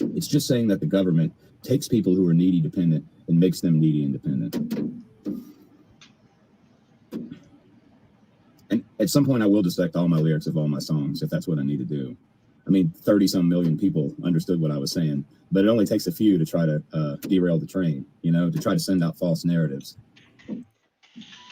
It's just saying that the government takes people who are needy dependent and makes them needy independent. And at some point I will dissect all my lyrics of all my songs if that's what I need to do. I mean, 30-some million people understood what I was saying, but it only takes a few to try to derail the train, to try to send out false narratives.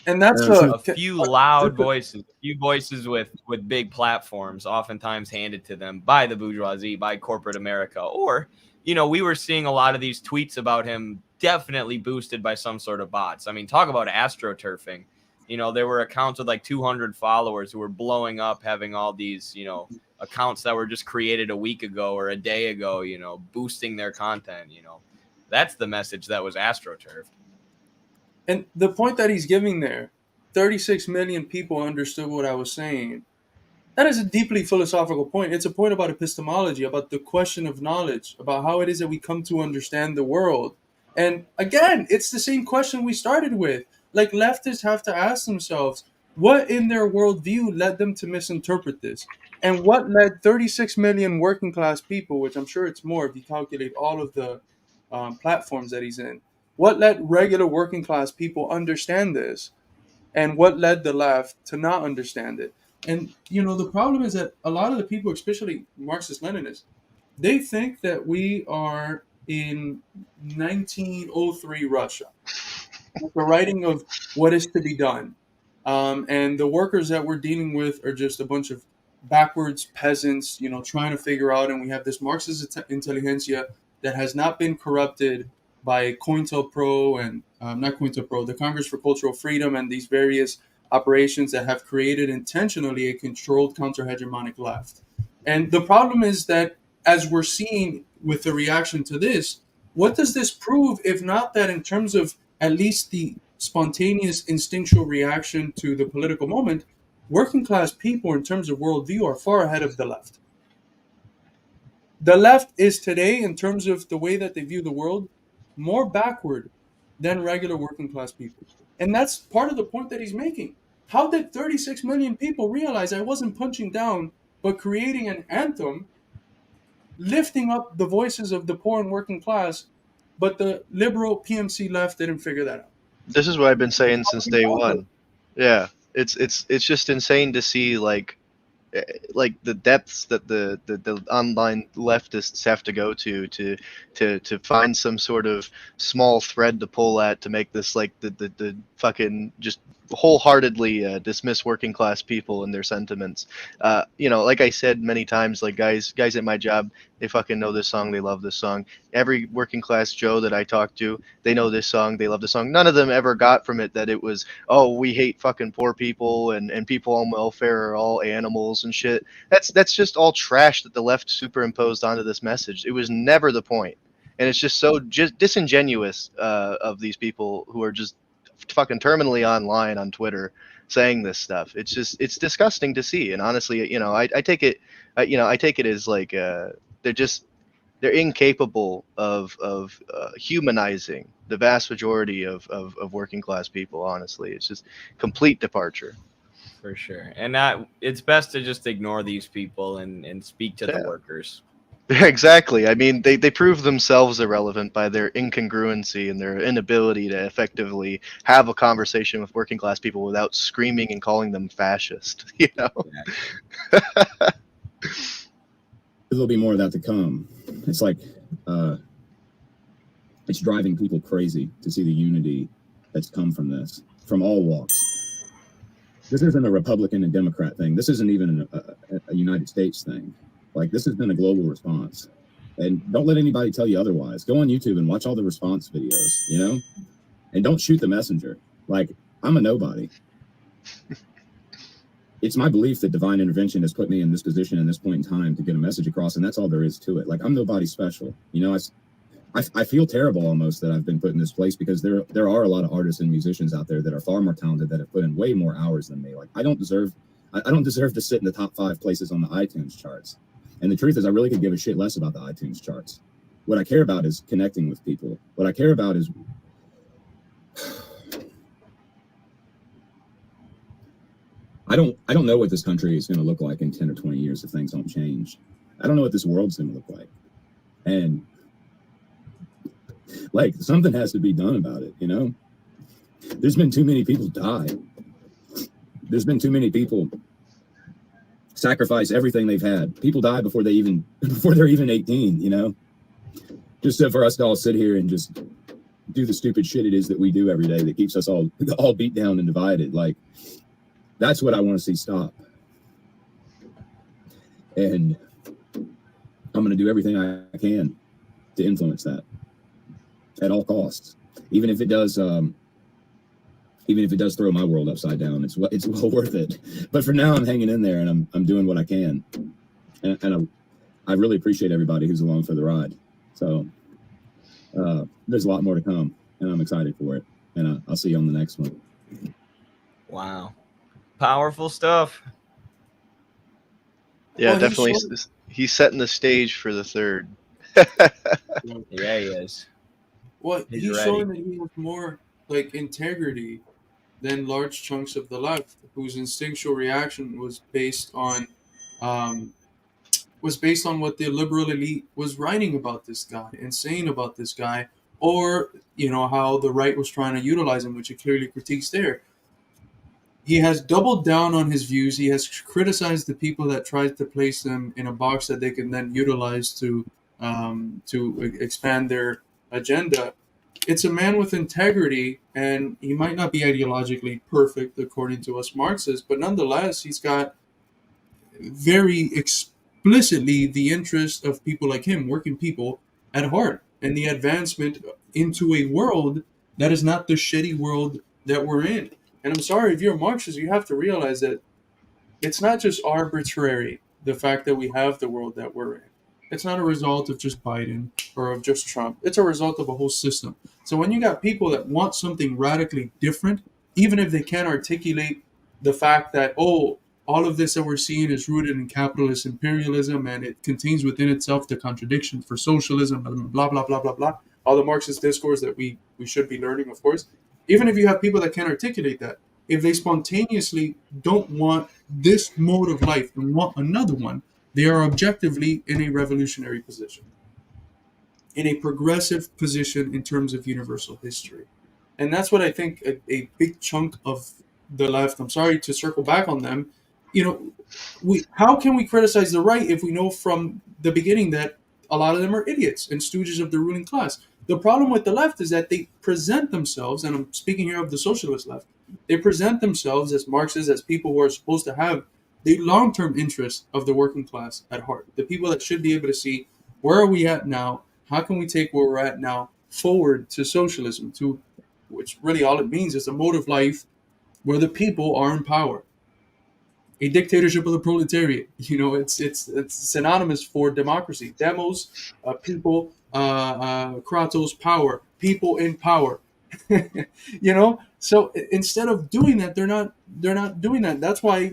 And that's a few loud voices, a few voices with big platforms, oftentimes handed to them by the bourgeoisie, by corporate America. Or, we were seeing a lot of these tweets about him definitely boosted by some sort of bots. I mean, talk about astroturfing. You know, there were accounts with like 200 followers who were blowing up, having all these, you know, accounts that were just created a week ago or a day ago, you know, boosting their content. You know, that's the message that was astroturfed. And the point that he's giving there, 36 million people understood what I was saying. That is a deeply philosophical point. It's a point about epistemology, about the question of knowledge, about how it is that we come to understand the world. And again, it's the same question we started with. Like, leftists have to ask themselves, what in their worldview led them to misinterpret this? And what led 36 million working class people, which I'm sure it's more if you calculate all of the platforms that he's in, what let regular working class people understand this? And what led the left to not understand it? And the problem is that a lot of the people, especially Marxist Leninists, they think that we are in 1903 Russia, the writing of what is to be done. And the workers that we're dealing with are just a bunch of backwards peasants, trying to figure out. And we have this Marxist intelligentsia that has not been corrupted by COINTELPRO and not COINTELPRO, the Congress for Cultural Freedom, and these various operations that have created intentionally a controlled counter-hegemonic left. And the problem is that, as we're seeing with the reaction to this, what does this prove if not that in terms of at least the spontaneous instinctual reaction to the political moment, working class people in terms of worldview are far ahead of the left. The left is today, in terms of the way that they view the world, more backward than regular working class people. And that's part of the point that he's making. How did 36 million people realize I wasn't punching down, but creating an anthem, lifting up the voices of the poor and working class, but the liberal PMC left didn't figure that out? This is what I've been saying since day one. Yeah, it's just insane to see like the depths that the online leftists have to go to find some sort of small thread to pull at to make this like the fucking just wholeheartedly dismiss working class people and their sentiments. Like I said many times, like guys at my job, they fucking know this song, they love this song. Every working class Joe that I talk to, they know this song, they love the song. None of them ever got from it that it was, oh, we hate fucking poor people and people on welfare are all animals and shit. That's just all trash that the left superimposed onto this message. It was never the point. And it's just so disingenuous of these people who are just fucking terminally online on Twitter saying this stuff. It's disgusting to see. And honestly, I take it, I take it as like they're incapable of humanizing the vast majority of working class people. Honestly, it's just complete departure. For sure. And it's best to just ignore these people and speak to the workers. Exactly. I mean, they prove themselves irrelevant by their incongruency and their inability to effectively have a conversation with working class people without screaming and calling them fascist. There'll be more of that to come. It's like it's driving people crazy to see the unity that's come from this, from all walks. This isn't a Republican and Democrat thing. This isn't even a United States thing. Like, this has been a global response. And don't let anybody tell you otherwise. Go on YouTube and watch all the response videos, And don't shoot the messenger. Like, I'm a nobody. It's my belief that divine intervention has put me in this position in this point in time to get a message across, and that's all there is to it. Like, I'm nobody special. I feel terrible almost that I've been put in this place, because there are a lot of artists and musicians out there that are far more talented, that have put in way more hours than me. Like, I don't deserve to sit in the top 5 places on the iTunes charts. And the truth is, I really could give a shit less about the iTunes charts. What I care about is connecting with people. What I care about is I don't know what this country is going to look like in 10 or 20 years if things don't change. I don't know what this world's going to look like. And like, something has to be done about it, There's been too many people die. There's been too many people sacrifice everything they've had. People die before they're even 18, just so for us to all sit here and just do the stupid shit it is that we do every day that keeps us all beat down and divided. Like, that's what I want to see stop. And I'm going to do everything I can to influence that at all costs, even if it does even if it does throw my world upside down, it's well worth it. But for now, I'm hanging in there, and I'm doing what I can, and I really appreciate everybody who's along for the ride. So there's a lot more to come, and I'm excited for it. And I'll see you on the next one. Wow, powerful stuff. Yeah, Well, definitely. He's setting the stage for the third. Yeah, he is. Well, He's he's ready. showing that he has more like integrity than large chunks of the left, whose instinctual reaction um, was based on what the liberal elite was writing about this guy and saying about this guy, or how the right was trying to utilize him, which he clearly critiques there. He has doubled down on his views. He has criticized the people that tried to place them in a box that they can then utilize to expand their agenda. It's a man with integrity, and he might not be ideologically perfect according to us Marxists, but nonetheless, he's got very explicitly the interest of people like him, working people, at heart, and the advancement into a world that is not the shitty world that we're in. And I'm sorry, if you're a Marxist, you have to realize that it's not just arbitrary, the fact that we have the world that we're in. It's not a result of just Biden or of just Trump. It's a result of a whole system. So when you got people that want something radically different, even if they can't articulate the fact that, oh, all of this that we're seeing is rooted in capitalist imperialism and it contains within itself the contradictions for socialism, blah, blah, blah, blah, blah, all the Marxist discourse that we should be learning, of course. Even if you have people that can't articulate that, if they spontaneously don't want this mode of life and want another one, they are objectively in a revolutionary position, in a progressive position in terms of universal history. And that's what I think a big chunk of the left, I'm sorry to circle back on them, how can we criticize the right if we know from the beginning that a lot of them are idiots and stooges of the ruling class? The problem with the left is that they present themselves, and I'm speaking here of the socialist left, they present themselves as Marxists, as people who are supposed to have the long-term interest of the working class at heart, the people that should be able to see where are we at now, how can we take where we're at now forward to socialism, to which really all it means is a mode of life where the people are in power. A dictatorship of the proletariat. It's synonymous for democracy. Demos, people, kratos, power, people in power. So instead of doing that, they're not doing that. That's why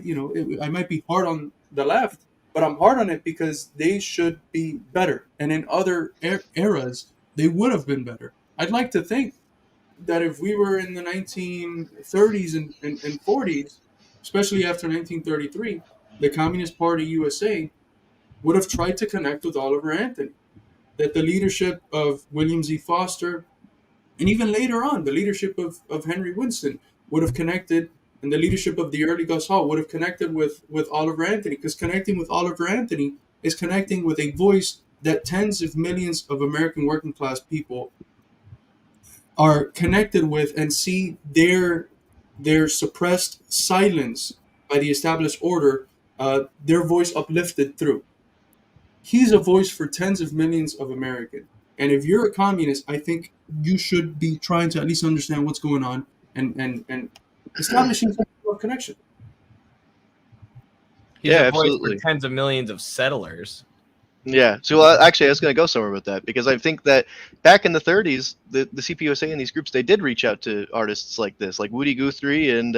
I might be hard on the left, but I'm hard on it because they should be better. And in other eras, they would have been better. I'd like to think that if we were in the 1930s and 40s, especially after 1933, the Communist Party USA would have tried to connect with Oliver Anthony. That the leadership of William Z. Foster, and even later on, the leadership of Henry Winston would have connected, and the leadership of the early Gus Hall would have connected with Oliver Anthony, because connecting with Oliver Anthony is connecting with a voice that tens of millions of American working class people are connected with and see their suppressed silence by the established order, their voice uplifted through. He's a voice for tens of millions of Americans. And if you're a communist, I think you should be trying to at least understand what's going on and establishing some sort of connection. He's Yeah, a voice absolutely. for tens of millions of settlers. Yeah. So actually, I was going to go somewhere with that because I think that back in the 30s, the CPUSA and these groups, they did reach out to artists like this, like Woody Guthrie and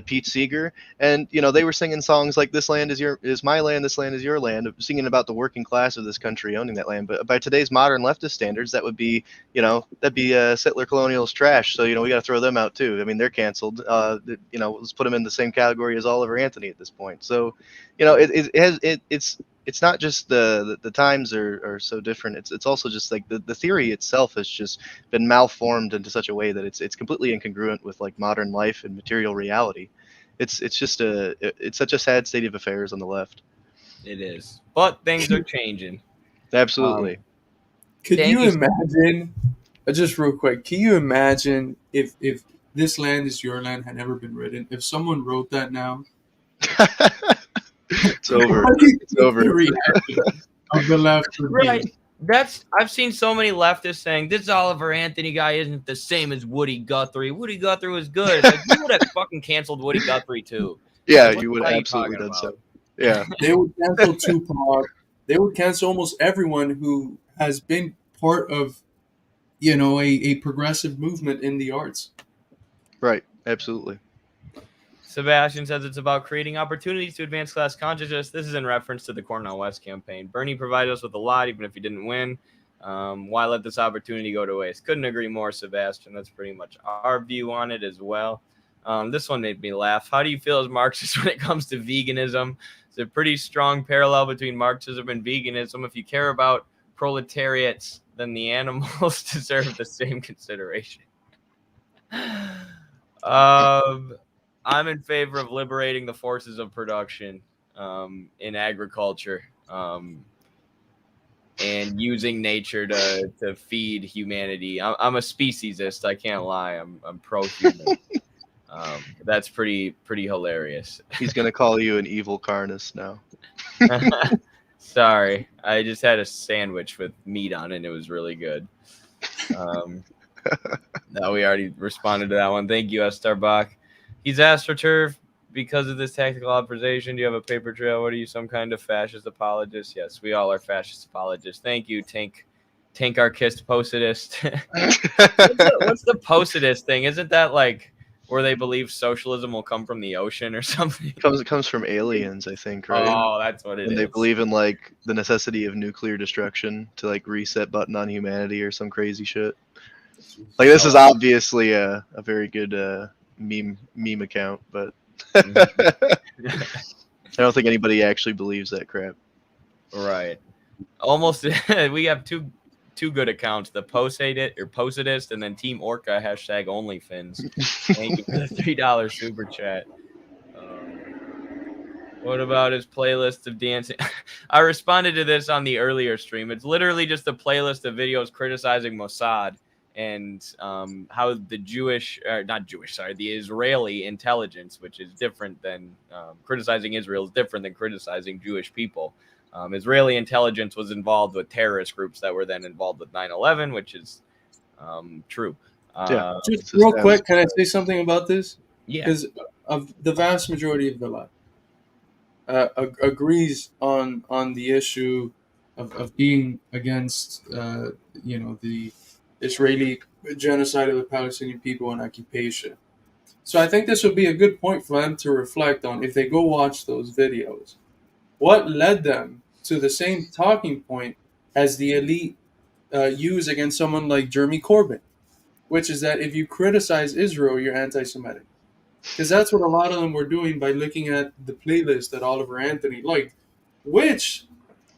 Pete Seeger, and they were singing songs like "This land is my land, this land is your land," singing about the working class of this country owning that land. But by today's modern leftist standards, that would be settler colonialist trash. So we got to throw them out too. I mean, they're canceled. Let's put them in the same category as Oliver Anthony at this point. So it's not just the times are so different. It's also just like the theory itself has just been malformed into such a way that it's completely incongruent with like modern life and material reality. It's such a sad state of affairs on the left. It is, but things are changing. Absolutely. Could you imagine? Just real quick, can you imagine if "This Land Is Your Land" had never been written? If someone wrote that now. It's over. It's over. The reaction of the left would be. Right. I've seen so many leftists saying this Oliver Anthony guy isn't the same as Woody Guthrie. Woody Guthrie was good. It's like you would have fucking canceled Woody Guthrie too. Yeah, Like, what you the would hell are you absolutely talking done so. about? Yeah. They would cancel Tupac. They would cancel almost everyone who has been part of, a progressive movement in the arts. Right. Absolutely. Sebastian says it's about creating opportunities to advance class consciousness. This is in reference to the Cornell West campaign. Bernie provided us with a lot, even if he didn't win. Why let this opportunity go to waste? Couldn't agree more, Sebastian. That's pretty much our view on it as well. This one made me laugh. How do you feel as Marxist when it comes to veganism? It's a pretty strong parallel between Marxism and veganism. If you care about proletariats, then the animals deserve the same consideration. I'm in favor of liberating the forces of production in agriculture and using nature to feed humanity. I'm a speciesist. I can't lie. I'm pro-human. That's pretty hilarious. He's gonna call you an evil carnist now. Sorry, I just had a sandwich with meat on it, and it was really good. No, we already responded to that one. Thank you, Starbach. He's AstroTurf because of this tactical observation. Do you have a paper trail? What are you, some kind of fascist apologist? Yes, we all are fascist apologists. Thank you, Tankarchist Posidist. What's the Posidist thing? Isn't that like where they believe socialism will come from the ocean or something? It comes from aliens, I think, right? Oh, that's what it and is. they believe in like the necessity of nuclear destruction to like reset button on humanity or some crazy shit. Like this is obviously a very good meme account, but I don't think anybody actually believes that crap. Right. Almost. We have two good accounts: the Posidist, and then Team Orca #OnlyFins. Thank you for the $3 super chat. What about his playlist of dancing? I responded to this on the earlier stream. It's literally just a playlist of videos criticizing Mossad and how the the Israeli intelligence, which is different than criticizing Israel, is different than criticizing Jewish people. Israeli intelligence was involved with terrorist groups that were then involved with 9/11, which is true. Just real quick, can I say something about this? Yeah. Because of the vast majority of the left agrees on the issue of being against the Israeli genocide of the Palestinian people and occupation. So I think this would be a good point for them to reflect on if they go watch those videos. What led them to the same talking point as the elite use against someone like Jeremy Corbyn, which is that if you criticize Israel, you're anti-Semitic. Because that's what a lot of them were doing by looking at the playlist that Oliver Anthony liked, which,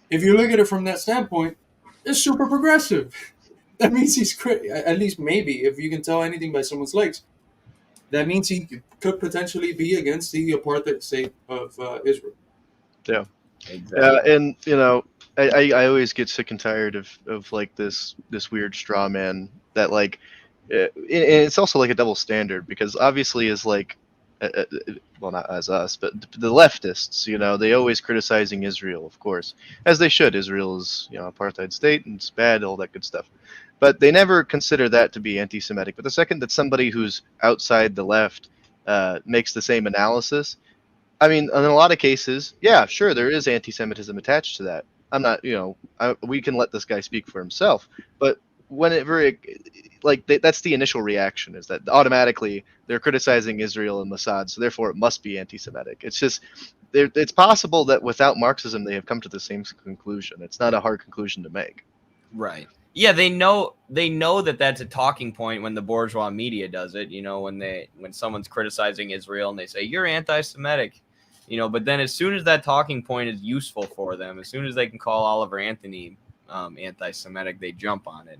if you look at it from that standpoint, is super progressive. That means he's at least maybe, if you can tell anything by someone's likes, that means he could potentially be against the apartheid state of Israel. Yeah, exactly. And I always get sick and tired of like this weird straw man that like, and it's also like a double standard because obviously is like, well, not as us, but the leftists, they always criticizing Israel, of course, as they should. Israel is apartheid state and it's bad, all that good stuff. But they never consider that to be anti-Semitic. But the second that somebody who's outside the left makes the same analysis, I mean, in a lot of cases, yeah, sure, there is anti-Semitism attached to that. I'm not, we can let this guy speak for himself. But whenever that's the initial reaction, is that automatically they're criticizing Israel and Mossad, so therefore it must be anti-Semitic. It's just, it's possible that without Marxism they have come to the same conclusion. It's not a hard conclusion to make. Right. Yeah, they know that that's a talking point when the bourgeois media does it. When someone's criticizing Israel and they say you're anti-Semitic, But then as soon as that talking point is useful for them, as soon as they can call Oliver Anthony anti-Semitic, they jump on it.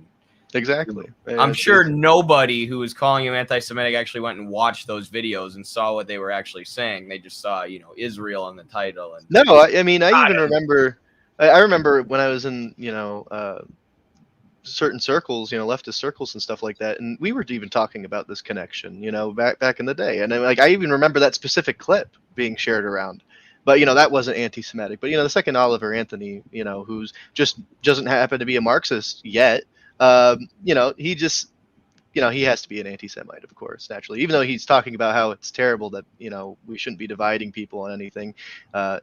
Exactly. I'm sure nobody who was calling him anti-Semitic actually went and watched those videos and saw what they were actually saying. They just saw, Israel in the title. And no, I mean, I even remember. I remember when I was in, certain circles, leftist circles and stuff like that, and we were even talking about this connection, back in the day. And I even remember that specific clip being shared around. But that wasn't anti-Semitic. But the second Oliver Anthony, who's just doesn't happen to be a Marxist yet, he just he has to be an anti-Semite, of course, naturally. Even though he's talking about how it's terrible that we shouldn't be dividing people on anything,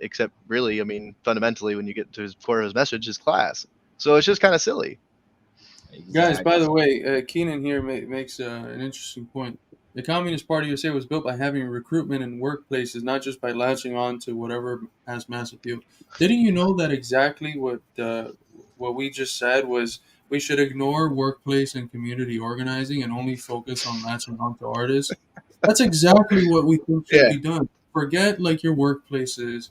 except really, I mean, fundamentally, when you get to his core of his message, is class. So it's just kind of silly. Guys, by the way, Keenan here makes an interesting point. The Communist Party USA was built by having recruitment in workplaces, not just by latching on to whatever has mass appeal. Didn't you know that exactly what we just said was we should ignore workplace and community organizing and only focus on latching on to artists? That's exactly what we think should be done. Forget like your workplaces.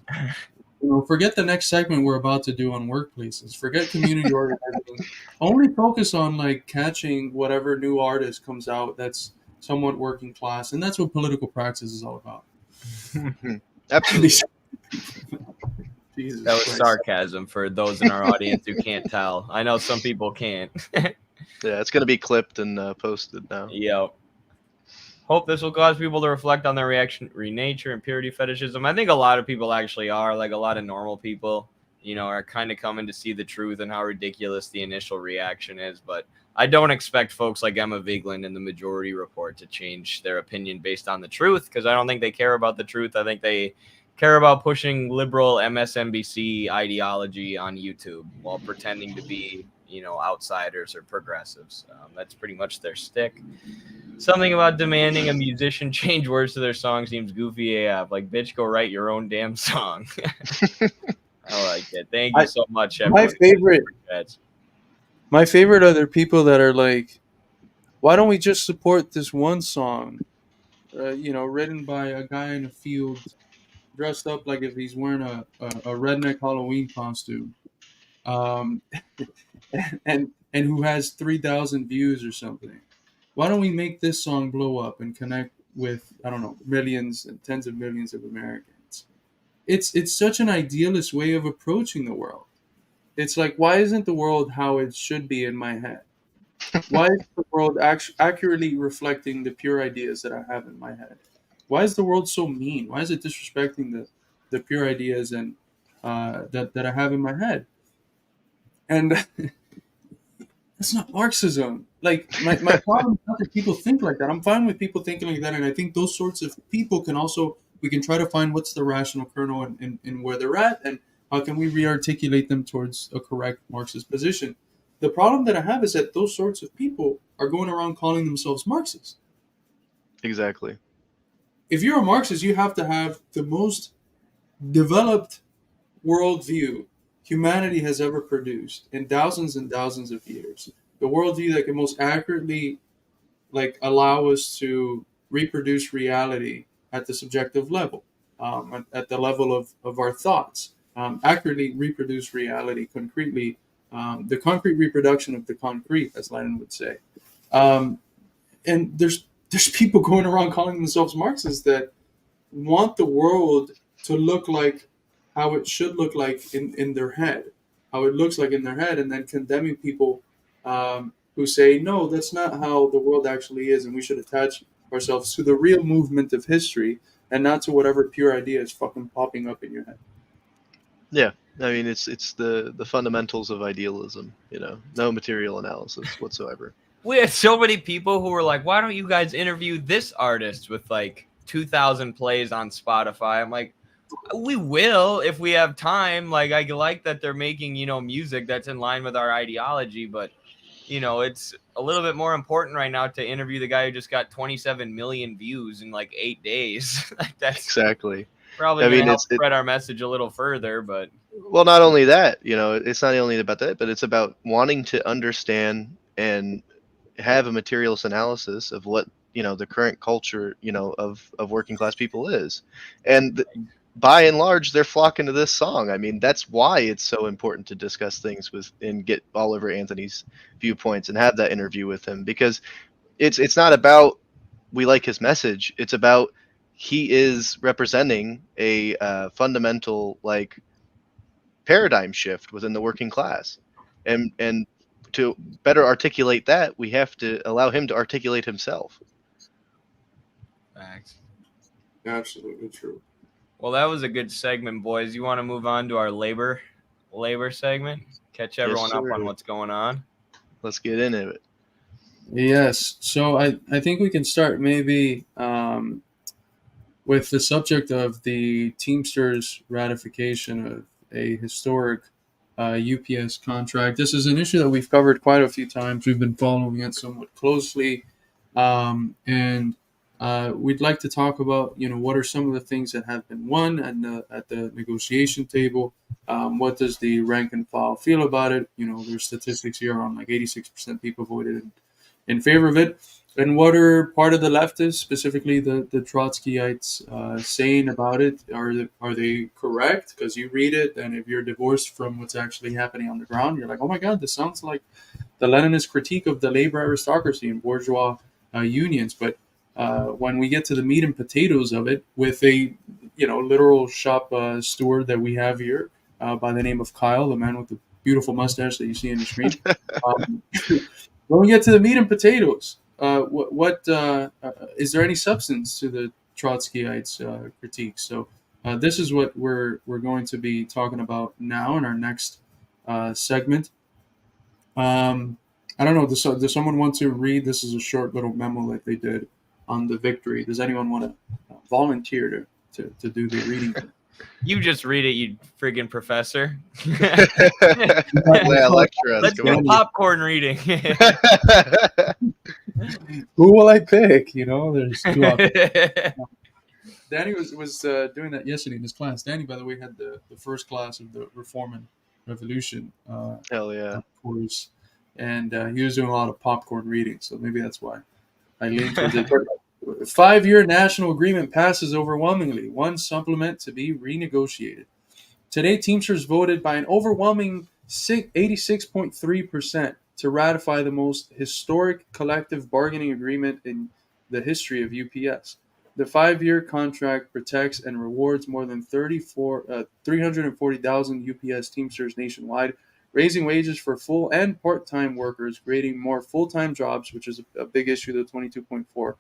Forget the next segment we're about to do on workplaces. Forget community organizing. Only focus on like catching whatever new artist comes out that's somewhat working class, and that's what political praxis is all about. Absolutely. Jesus That was Christ. sarcasm for those in our audience who can't tell. I know some people can't. Yeah, it's going to be clipped and posted now. Yep. Hope this will cause people to reflect on their reactionary nature and purity fetishism. I think a lot of people actually are, like a lot of normal people, are kind of coming to see the truth and how ridiculous the initial reaction is. But I don't expect folks like Emma Vigeland in the Majority Report to change their opinion based on the truth, because I don't think they care about the truth. I think they care about pushing liberal MSNBC ideology on YouTube while pretending to be, outsiders or progressives. That's pretty much their shtick. Something about demanding a musician change words to their song seems goofy AF. Like, bitch, go write your own damn song. I like it. Thank you so much, everyone. My favorite are the people that are like, why don't we just support this one song, written by a guy in a field, dressed up like if he's wearing a redneck Halloween costume, and who has 3,000 views or something. Why don't we make this song blow up and connect with, I don't know, millions and tens of millions of Americans? It's such an idealist way of approaching the world. It's like, why isn't the world how it should be in my head? Why is the world accurately reflecting the pure ideas that I have in my head? Why is the world so mean? Why is it disrespecting the pure ideas and that I have in my head? And that's not Marxism. Like, my problem is not that people think like that. I'm fine with people thinking like that, and I think those sorts of people we can try to find what's the rational kernel in where they're at, and how can we re-articulate them towards a correct Marxist position. The problem that I have is that those sorts of people are going around calling themselves Marxists. Exactly. If you're a Marxist, you have to have the most developed worldview humanity has ever produced in thousands and thousands of years. The worldview that can most accurately allow us to reproduce reality at the subjective level, at the level of our thoughts, accurately reproduce reality concretely, the concrete reproduction of the concrete, as Lenin would say. And there's people going around calling themselves Marxists that want the world to look like how it should look like in their head, how it looks like in their head, and then condemning people who say, no, that's not how the world actually is, and we should attach ourselves to the real movement of history and not to whatever pure idea is fucking popping up in your head. Yeah, I mean, it's the fundamentals of idealism, no material analysis whatsoever. We had so many people who were like, why don't you guys interview this artist with like 2,000 plays on Spotify? I'm like, we will if we have time. Like, I like that they're making, music that's in line with our ideology, but it's a little bit more important right now to interview the guy who just got 27 million views in like 8 days. That's exactly probably going to help spread our message a little further. But well, not only that, it's not only about that, but it's about wanting to understand and have a materialist analysis of what the current culture of working class people is, and by and large they're flocking to this song. I mean, that's why it's so important to discuss things with and get Oliver Anthony's viewpoints and have that interview with him, because it's not about we like his message. It's about he is representing a fundamental paradigm shift within the working class, and to better articulate that, we have to allow him to articulate himself. Thanks. Absolutely true. Well, that was a good segment, boys. You want to move on to our labor segment? Catch everyone up on sir. what's going on. Let's get into it. Yes. So I think we can start maybe with the subject of the Teamsters ratification of a historic UPS contract. This is an issue that we've covered quite a few times. We've been following it somewhat closely, and we'd like to talk about, what are some of the things that have been won at the negotiation table. What does the rank and file feel about it? There's statistics here on like 86% people voted in favor of it. And what are part of the leftists, specifically the Trotskyites, saying about it? Are they correct? Because you read it, and if you're divorced from what's actually happening on the ground, you're like, oh my God, this sounds like the Leninist critique of the labor aristocracy and bourgeois unions. But when we get to the meat and potatoes of it, with a literal shop steward that we have here by the name of Kyle, the man with the beautiful mustache that you see on the screen. When we get to the meat and potatoes, what is there any substance to the Trotskyites' critiques? So this is what we're going to be talking about now in our next segment. I don't know. Does someone want to read? This is a short little memo that they did on the victory. Does anyone want to volunteer to do the reading? You just read it, you friggin' professor. Yeah, lecture us. Let's Come do on. popcorn reading. Who will I pick? There's two options. Danny was doing that yesterday in his class. Danny, by the way, had the first class of the Reform and Revolution Hell yeah. course, and he was doing a lot of popcorn reading, so maybe that's why I leaned towards it. 5-year national agreement passes overwhelmingly. One supplement to be renegotiated. Today, Teamsters voted by an overwhelming 86.3% to ratify the most historic collective bargaining agreement in the history of UPS. The 5-year contract protects and rewards more than 340,000 UPS Teamsters nationwide, raising wages for full and part-time workers, creating more full-time jobs, which is a big issue, the 22.4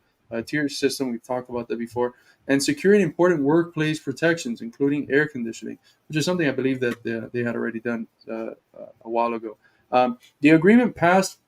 tier system. We've talked about that before, and securing important workplace protections, including air conditioning, which is something I believe that they had already done a while ago. The agreement passed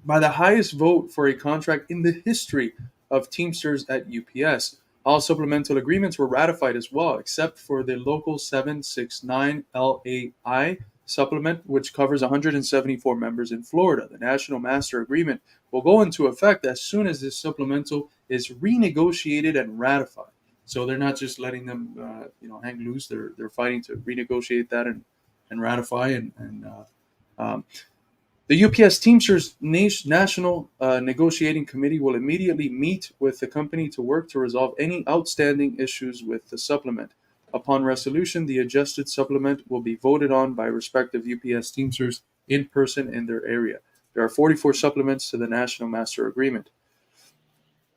by the highest vote for a contract in the history of Teamsters at UPS. All supplemental agreements were ratified as well, except for the Local 769 LAI supplement, which covers 174 members in Florida. The National Master Agreement will go into effect as soon as this supplemental is renegotiated and ratified. So they're not just letting them, hang loose. They're fighting to renegotiate that and ratify. The UPS Teamsters National Negotiating Committee will immediately meet with the company to work to resolve any outstanding issues with the supplement. Upon resolution, the adjusted supplement will be voted on by respective UPS Teamsters in person in their area. There are 44 supplements to the National Master Agreement.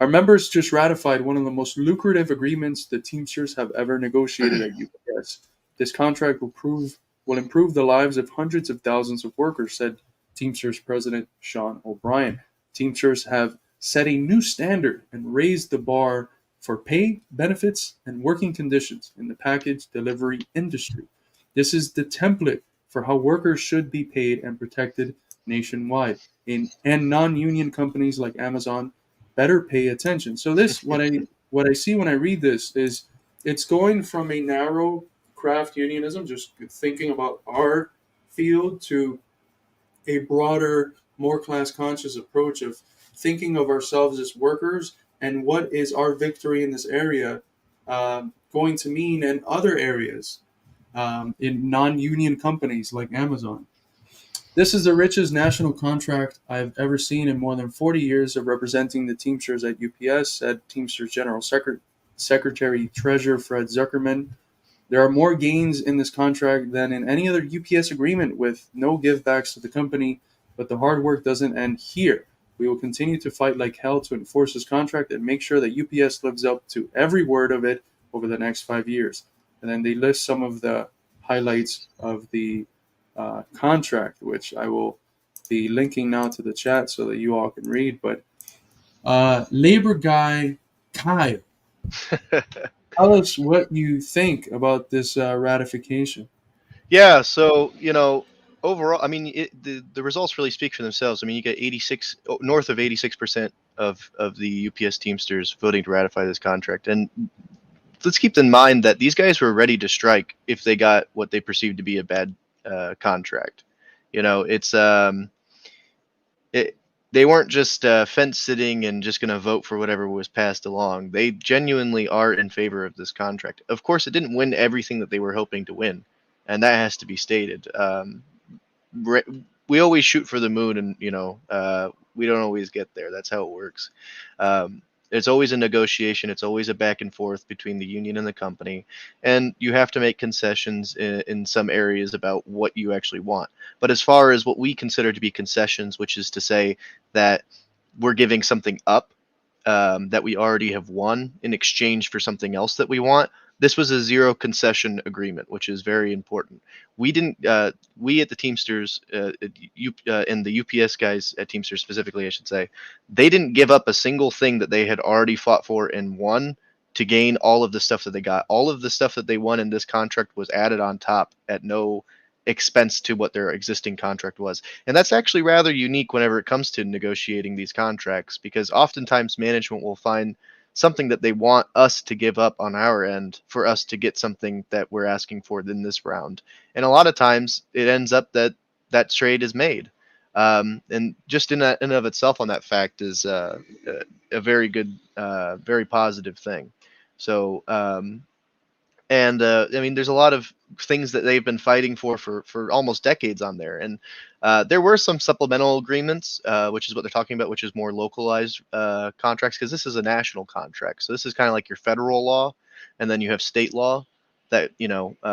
Our members just ratified one of the most lucrative agreements the Teamsters have ever negotiated at UPS. This contract will improve the lives of hundreds of thousands of workers, said Teamsters President Sean O'Brien. Teamsters have set a new standard and raised the bar for pay, benefits, and working conditions in the package delivery industry. This is the template for how workers should be paid and protected nationwide. And non-union companies like Amazon better pay attention. So this, what I see when I read this is it's going from a narrow craft unionism, just thinking about our field, to a broader, more class conscious approach of thinking of ourselves as workers and what is our victory in this area going to mean in other areas in non-union companies like Amazon. This is the richest national contract I've ever seen in more than 40 years of representing the Teamsters at UPS, said Teamsters General Secretary Treasurer Fred Zuckerman. There are more gains in this contract than in any other UPS agreement, with no givebacks to the company, but the hard work doesn't end here. We will continue to fight like hell to enforce this contract and make sure that UPS lives up to every word of it over the next 5 years. And then they list some of the highlights of the contract, which I will be linking now to the chat so that you all can read. But labor guy Kyle, tell us what you think about this ratification. Yeah, so overall, I mean, the results really speak for themselves. I mean, you get north of 86% of the UPS Teamsters voting to ratify this contract, and let's keep in mind that these guys were ready to strike if they got what they perceived to be a bad contract. It's it. They weren't just fence sitting and just going to vote for whatever was passed along. They genuinely are in favor of this contract. Of course, it didn't win everything that they were hoping to win, and that has to be stated. We always shoot for the moon, and we don't always get there. That's how it works. Um, it's always a negotiation. It's always a back and forth between the union and the company, and you have to make concessions in some areas about what you actually want. But as far as what we consider to be concessions, which is to say that we're giving something up that we already have won in exchange for something else that we want. This was a zero concession agreement, which is very important. We didn't. We at the Teamsters, and the UPS guys at Teamsters specifically, I should say, they didn't give up a single thing that they had already fought for and won to gain all of the stuff that they got. All of the stuff that they won in this contract was added on top at no expense to what their existing contract was. And that's actually rather unique whenever it comes to negotiating these contracts, because oftentimes management will find something that they want us to give up on our end for us to get something that we're asking for in this round. And a lot of times it ends up that that trade is made. And just in and of itself on that fact is a very good, very positive thing. So, and I mean, there's a lot of things that they've been fighting for almost decades on there. And there were some supplemental agreements, which is what they're talking about, which is more localized contracts, because this is a national contract. So this is kind of like your federal law, and then you have state law that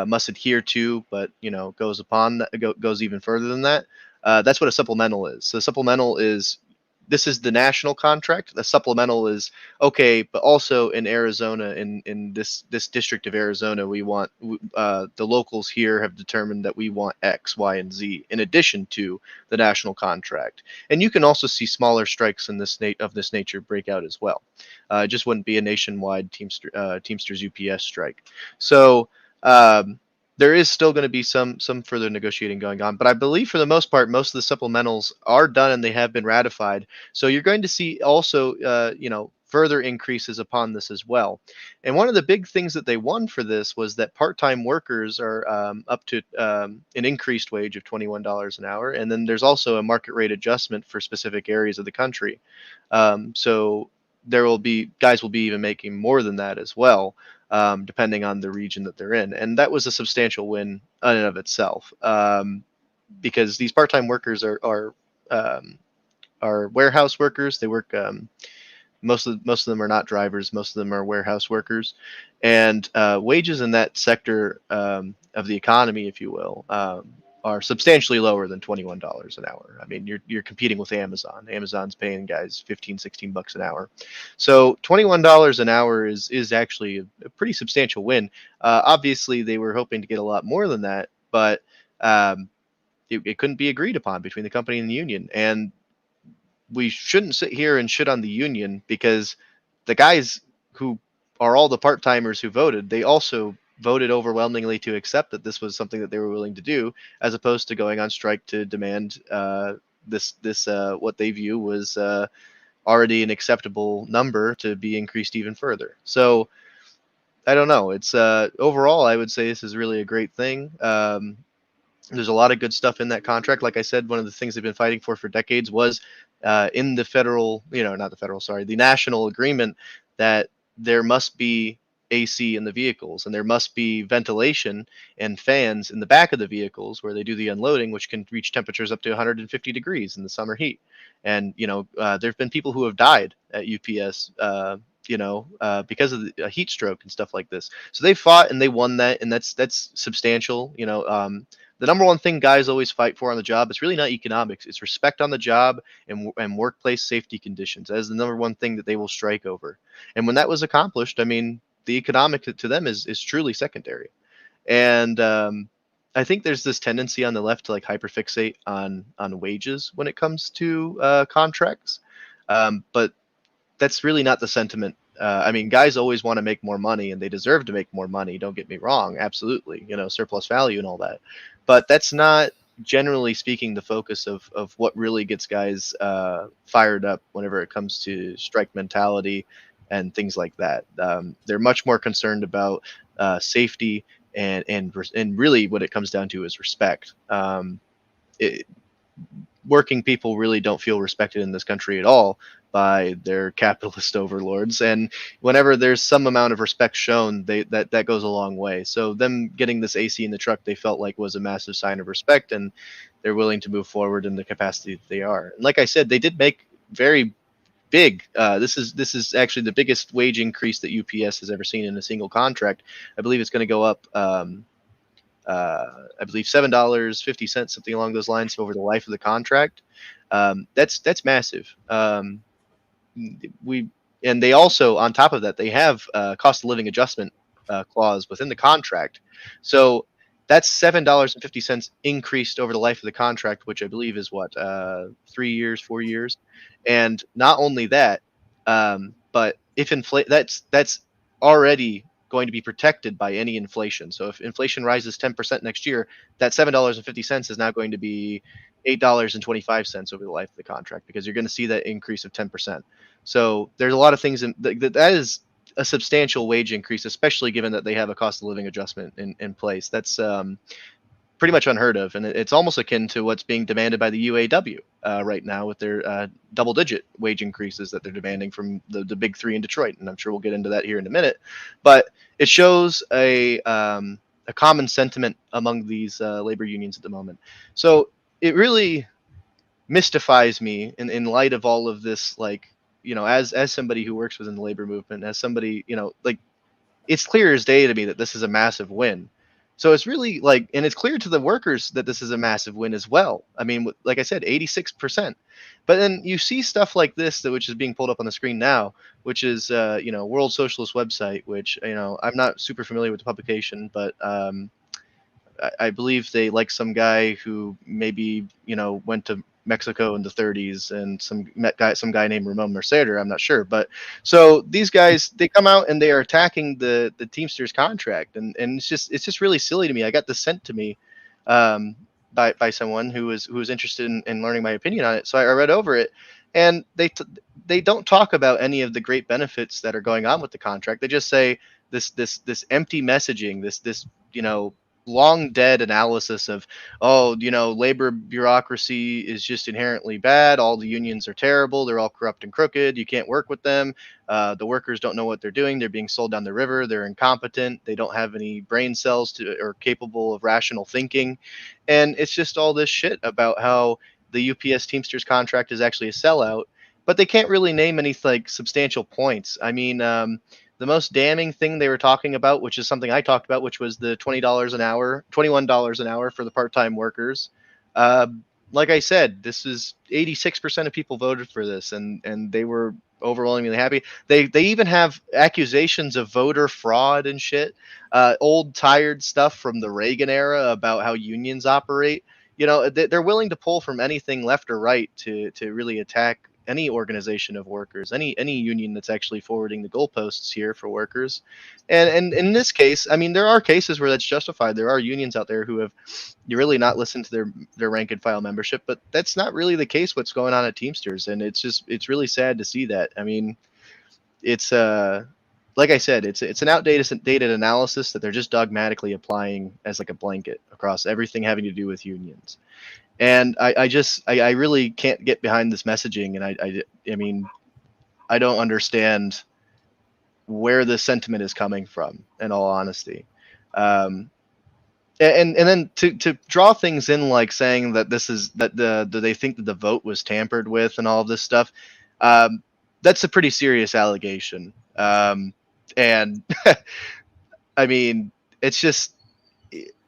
must adhere to, but goes even further than that. That's what a supplemental is. So the supplemental is, this is the national contract. The supplemental is okay, but also in Arizona, in this district of Arizona, we want the locals here have determined that we want X, Y, and Z in addition to the national contract. And you can also see smaller strikes in this of this nature break out as well. It just wouldn't be a nationwide Teamsters UPS strike. So. There is still going to be some further negotiating going on, but I believe for the most part, most of the supplementals are done and they have been ratified. So you're going to see also, further increases upon this as well. And one of the big things that they won for this was that part-time workers are up to an increased wage of $21 an hour, and then there's also a market rate adjustment for specific areas of the country. So guys will be even making more than that as well. Depending on the region that they're in. And that was a substantial win in and of itself, because these part-time workers are warehouse workers. They work, most of them are not drivers. Most of them are warehouse workers, and wages in that sector of the economy, if you will, are substantially lower than $21 an hour. I mean, you're competing with Amazon. Amazon's paying guys $15-16 an hour. So $21 an hour is actually a pretty substantial win. Obviously, they were hoping to get a lot more than that, but it couldn't be agreed upon between the company and the union. And we shouldn't sit here and shit on the union, because the guys who are all the part-timers who voted, they also voted overwhelmingly to accept that this was something that they were willing to do, as opposed to going on strike to demand this what they view was already an acceptable number to be increased even further. So I don't know. It's overall, I would say this is really a great thing. There's a lot of good stuff in that contract. Like I said, one of the things they've been fighting for decades was in the federal, not the federal, sorry, the national agreement, that there must be AC in the vehicles, and there must be ventilation and fans in the back of the vehicles where they do the unloading, which can reach temperatures up to 150 degrees in the summer heat. And there have been people who have died at UPS, because of the heat stroke and stuff like this. So they fought and they won that, and that's substantial. The number one thing guys always fight for on the job is really not economics. It's respect on the job and workplace safety conditions. That is the number one thing that they will strike over. And when that was accomplished, I mean, the economic to them is truly secondary. And I think there's this tendency on the left to like hyperfixate on wages when it comes to contracts. But that's really not the sentiment I mean, guys always want to make more money, and they deserve to make more money. Don't get me wrong, absolutely, surplus value and all that. But that's not, generally speaking, the focus of what really gets guys fired up whenever it comes to strike mentality and things like that. They're much more concerned about safety and really what it comes down to is respect. Working people really don't feel respected in this country at all by their capitalist overlords, and whenever there's some amount of respect shown, that goes a long way. So them getting this AC in the truck, they felt like was a massive sign of respect, and they're willing to move forward in the capacity that they are. And like I said, they did make very big. This is actually the biggest wage increase that UPS has ever seen in a single contract. I believe it's going to go up. I believe $7.50, something along those lines, over the life of the contract. That's massive. And they also, on top of that, they have cost of living adjustment clause within the contract. So that's $7.50 increased over the life of the contract, which I believe is what, 3 years, 4 years. And not only that, but if that's already going to be protected by any inflation. So if inflation rises 10% next year, that $7.50 is now going to be $8.25 over the life of the contract, because you're going to see that increase of 10%. So there's a lot of things that is a substantial wage increase, especially given that they have a cost of living adjustment in place. That's pretty much unheard of, and it's almost akin to what's being demanded by the UAW right now with their double-digit wage increases that they're demanding from the big three in Detroit, and I'm sure we'll get into that here in a minute. But it shows a common sentiment among these labor unions at the moment. So it really mystifies me in light of all of this, like, as somebody who works within the labor movement, as somebody, like, it's clear as day to me that this is a massive win. So it's really like, and it's clear to the workers that this is a massive win as well. I mean, like I said, 86%. But then you see stuff like this, which is being pulled up on the screen now, which is, World Socialist website, which, I'm not super familiar with the publication, but I believe they like some guy who maybe, went to Mexico in the 30s and some guy named Ramon Mercader. I'm not sure. But so these guys, they come out and they are attacking the Teamsters contract. And it's just really silly to me. I got this sent to me by someone who was interested in learning my opinion on it. So I read over it, and they don't talk about any of the great benefits that are going on with the contract. They just say this empty messaging, this long dead analysis of, labor bureaucracy is just inherently bad. All the unions are terrible. They're all corrupt and crooked. You can't work with them. The workers don't know what they're doing. They're being sold down the river. They're incompetent. They don't have any brain cells or capable of rational thinking. And it's just all this shit about how the UPS Teamsters contract is actually a sellout, but they can't really name any like substantial points. I mean, the most damning thing they were talking about, which is something I talked about, which was the $21 an hour for the part-time workers. Like I said, this is 86% of people voted for this, and they were overwhelmingly happy. They even have accusations of voter fraud and shit, old tired stuff from the Reagan era about how unions operate. They're willing to pull from anything left or right to really attack any organization of workers, any union that's actually forwarding the goalposts here for workers. And in this case, I mean, there are cases where that's justified. There are unions out there who have really not listened to their rank and file membership, but that's not really the case what's going on at Teamsters. And it's really sad to see that. I mean, it's like I said, it's an outdated analysis that they're just dogmatically applying as like a blanket across everything having to do with unions. And I really can't get behind this messaging. And I mean, I don't understand where the sentiment is coming from, in all honesty. And then to draw things in, like saying that they think that the vote was tampered with and all of this stuff, that's a pretty serious allegation. And I mean, it's just,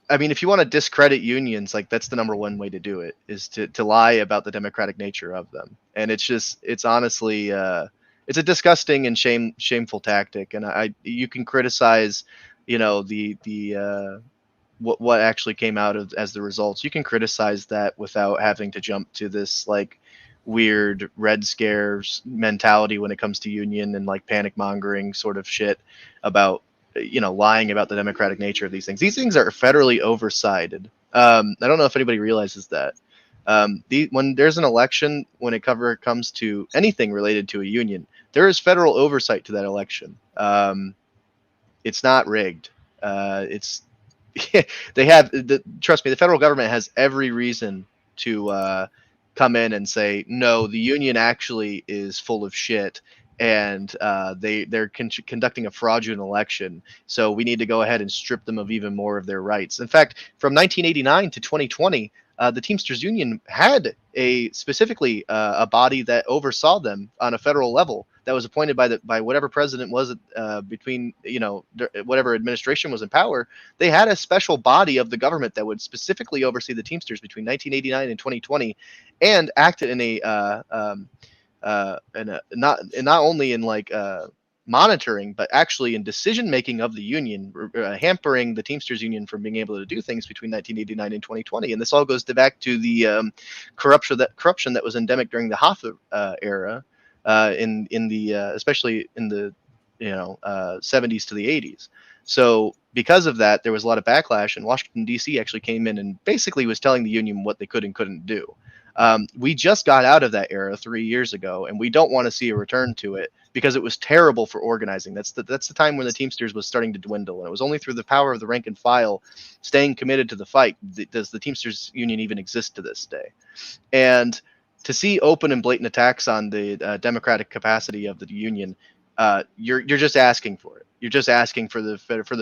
I mean, if you want to discredit unions, like that's the number one way to do it, is to lie about the democratic nature of them. And it's honestly, it's a disgusting and shameful tactic. And you can criticize, what actually came out of as the results. You can criticize that without having to jump to this like weird Red Scares mentality when it comes to union and like panic mongering sort of shit about, lying about the democratic nature of these things. These things are federally oversighted. I don't know if anybody realizes that. When there's an election, when it comes to anything related to a union, there is federal oversight to that election. It's not rigged. It's trust me, the federal government has every reason to come in and say, no, the union actually is full of shit, and they're conducting a fraudulent election. So we need to go ahead and strip them of even more of their rights. In fact, from 1989 to 2020, the Teamsters Union had specifically a body that oversaw them on a federal level that was appointed by whatever president was between whatever administration was in power. They had a special body of the government that would specifically oversee the Teamsters between 1989 and 2020, and acted in not only in like monitoring, but actually in decision making of the union, hampering the Teamsters Union from being able to do things between 1989 and 2020. And this all goes back to the corruption that was endemic during the Hoffa era, especially in the 70s to the 80s. So because of that, there was a lot of backlash, and Washington, D.C. actually came in and basically was telling the union what they could and couldn't do. We just got out of that era 3 years ago, and we don't want to see a return to it because it was terrible for organizing. That's the time when the Teamsters was starting to dwindle, and it was only through the power of the rank and file staying committed to the fight does the Teamsters Union even exist to this day. And to see open and blatant attacks on the democratic capacity of the union, you're just asking for it. You're just asking for the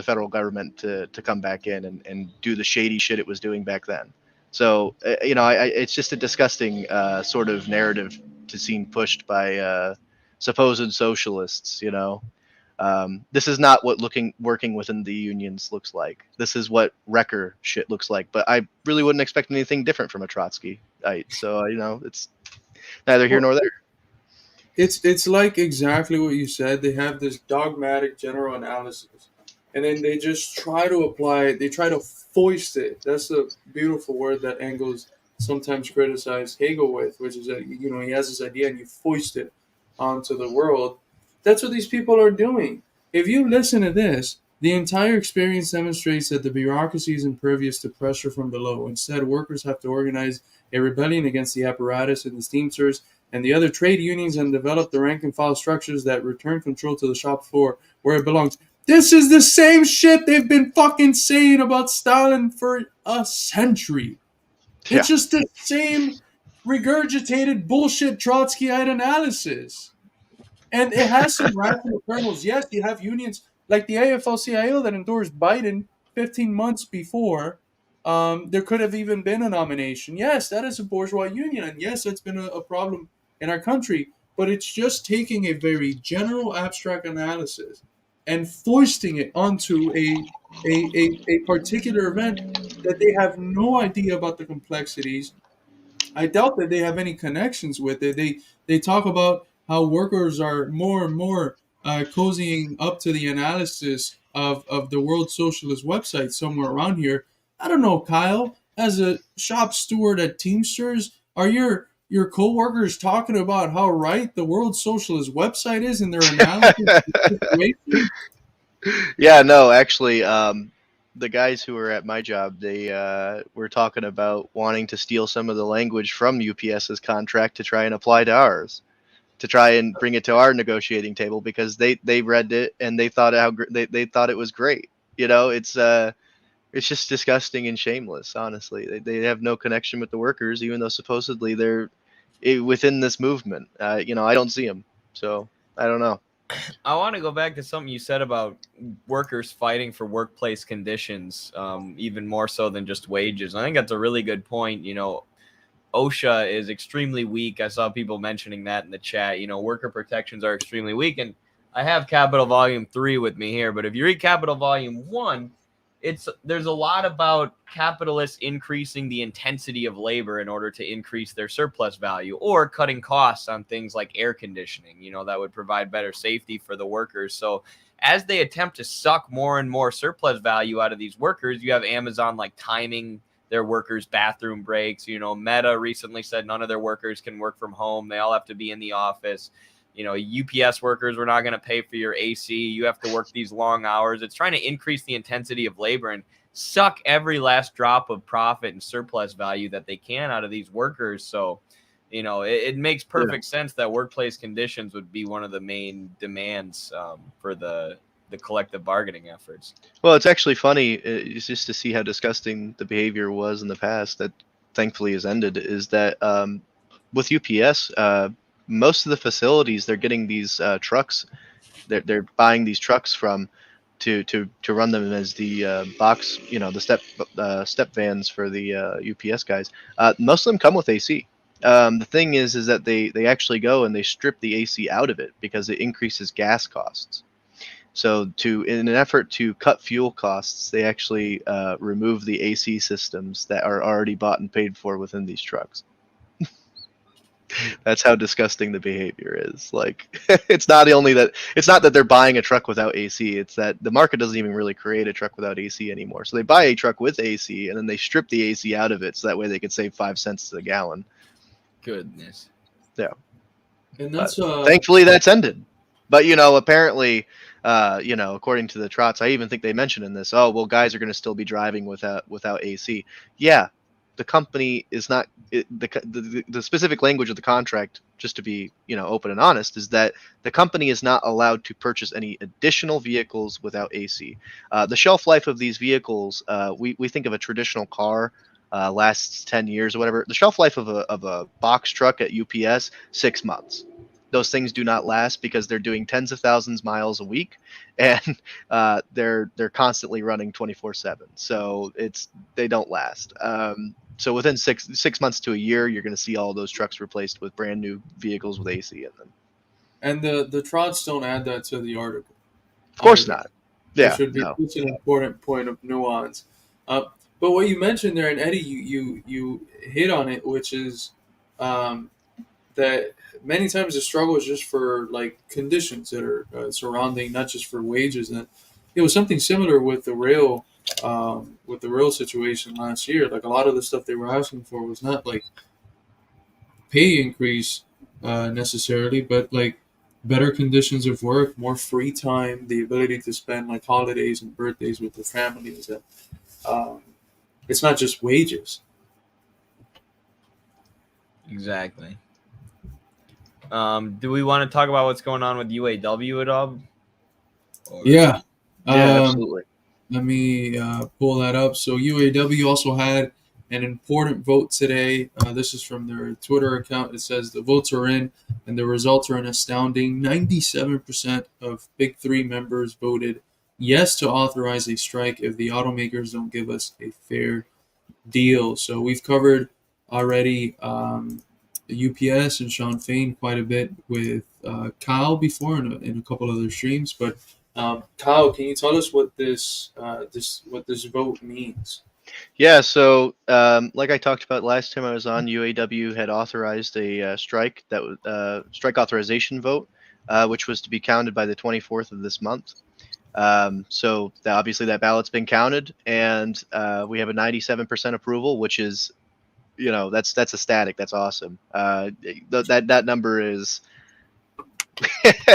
federal government to come back in and do the shady shit it was doing back then. So it's just a disgusting sort of narrative to see pushed by supposed socialists. This is not what working within the unions looks like. This is what wrecker shit looks like. But I really wouldn't expect anything different from a Trotskyite. So it's neither here nor there. It's like exactly what you said. They have this dogmatic general analysis, and then they just try to apply it. They try to foist it. That's a beautiful word that Engels sometimes criticized Hegel with, which is that he has this idea and you foist it onto the world. That's what these people are doing. If you listen to this, the entire experience demonstrates that the bureaucracy is impervious to pressure from below. Instead, workers have to organize a rebellion against the apparatus and the Teamsters and the other trade unions and develop the rank and file structures that return control to the shop floor where it belongs. This is the same shit they've been fucking saying about Stalin for a century. Yeah. It's just the same regurgitated bullshit Trotskyite analysis. And it has some rational kernels. Yes, you have unions like the AFL-CIO that endorsed Biden 15 months before. There could have even been a nomination. Yes, that is a bourgeois union. And yes, that's been a problem in our country. But it's just taking a very general abstract analysis and foisting it onto a particular event that they have no idea about the complexities. I doubt that they have any connections with it. They talk about how workers are more and more cozying up to the analysis of the World Socialist website somewhere around here. I don't know, Kyle. As a shop steward at Teamsters, are your coworkers talking about how right the World Socialist website is in their analysis of the situation? Yeah, no, actually, the guys who were at my job, they were talking about wanting to steal some of the language from UPS's contract to try and apply to ours, to try and bring it to our negotiating table because they read it and they thought they thought it was great. It's just disgusting and shameless. Honestly, they have no connection with the workers, even though supposedly they're within this movement. I don't see them, so I don't know. I want to go back to something you said about workers fighting for workplace conditions, even more so than just wages. I think that's a really good point. OSHA is extremely weak. I saw people mentioning that in the chat. Worker protections are extremely weak. And I have Capital Volume 3 with me here. But if you read Capital Volume 1, there's a lot about capitalists increasing the intensity of labor in order to increase their surplus value, or cutting costs on things like air conditioning, that would provide better safety for the workers. So as they attempt to suck more and more surplus value out of these workers, you have Amazon like timing their workers' bathroom breaks. You know, Meta recently said none of their workers can work from home. They all have to be in the office. You know, UPS workers, we're not going to pay for your AC. You have to work these long hours. It's trying to increase the intensity of labor and suck every last drop of profit and surplus value that they can out of these workers. So, you know, it makes perfect sense that workplace conditions would be one of the main demands for the collective bargaining efforts. Well, it's actually funny, it's just to see how disgusting the behavior was in the past that thankfully has ended, is that with UPS, most of the facilities, they're getting these trucks, they're buying these trucks from to run them as the box, you know, the step vans for the UPS guys. Most of them come with AC. The thing is that they actually go and they strip the AC out of it because it increases gas costs. So in an effort to cut fuel costs, they actually remove the AC systems that are already bought and paid for within these trucks. That's how disgusting the behavior is. Like, it's not that they're buying a truck without AC. It's that the market doesn't even really create a truck without AC anymore. So they buy a truck with AC and then they strip the AC out of it so that way they could save 5 cents to the gallon. Goodness. Yeah. And that's thankfully that's ended. But, you know, apparently, you know, according to the Trots, I even think they mentioned in this, oh, well, guys are going to still be driving without AC. Yeah, the company is not the specific language of the contract, just to be, you know, open and honest, is that the company is not allowed to purchase any additional vehicles without AC. The shelf life of these vehicles, we think of a traditional car lasts 10 years or whatever. The shelf life of a box truck at UPS, 6 months. Those things do not last because they're doing tens of thousands of miles a week, and they're constantly running 24/7. So they don't last. So within six months to a year, you're going to see all those trucks replaced with brand new vehicles with AC in them. And the Trots don't add that to the article. Of course not. Yeah, Which would be such an important point of nuance. But what you mentioned there, and Eddie, you hit on it, which is that many times the struggle is just for like conditions that are surrounding, not just for wages. And it was something similar with the rail situation last year. Like a lot of the stuff they were asking for was not like pay increase necessarily, but like better conditions of work, more free time, the ability to spend like holidays and birthdays with their families. It's not just wages. Exactly. Do we want to talk about what's going on with UAW at all? Yeah. Absolutely. Let me pull that up. So UAW also had an important vote today. This is from their Twitter account. It says the votes are in, and the results are an astounding 97% of Big Three members voted yes to authorize a strike if the automakers don't give us a fair deal. So we've covered already UPS and Sean Fain quite a bit with Kyle before in a couple other streams. But Kyle, can you tell us what this vote means? Yeah, so like I talked about last time I was on, UAW had authorized a strike that was strike authorization vote, which was to be counted by the 24th of this month. So obviously that ballot's been counted, and we have a 97% approval, which is, you know, that's ecstatic. That's awesome. That number is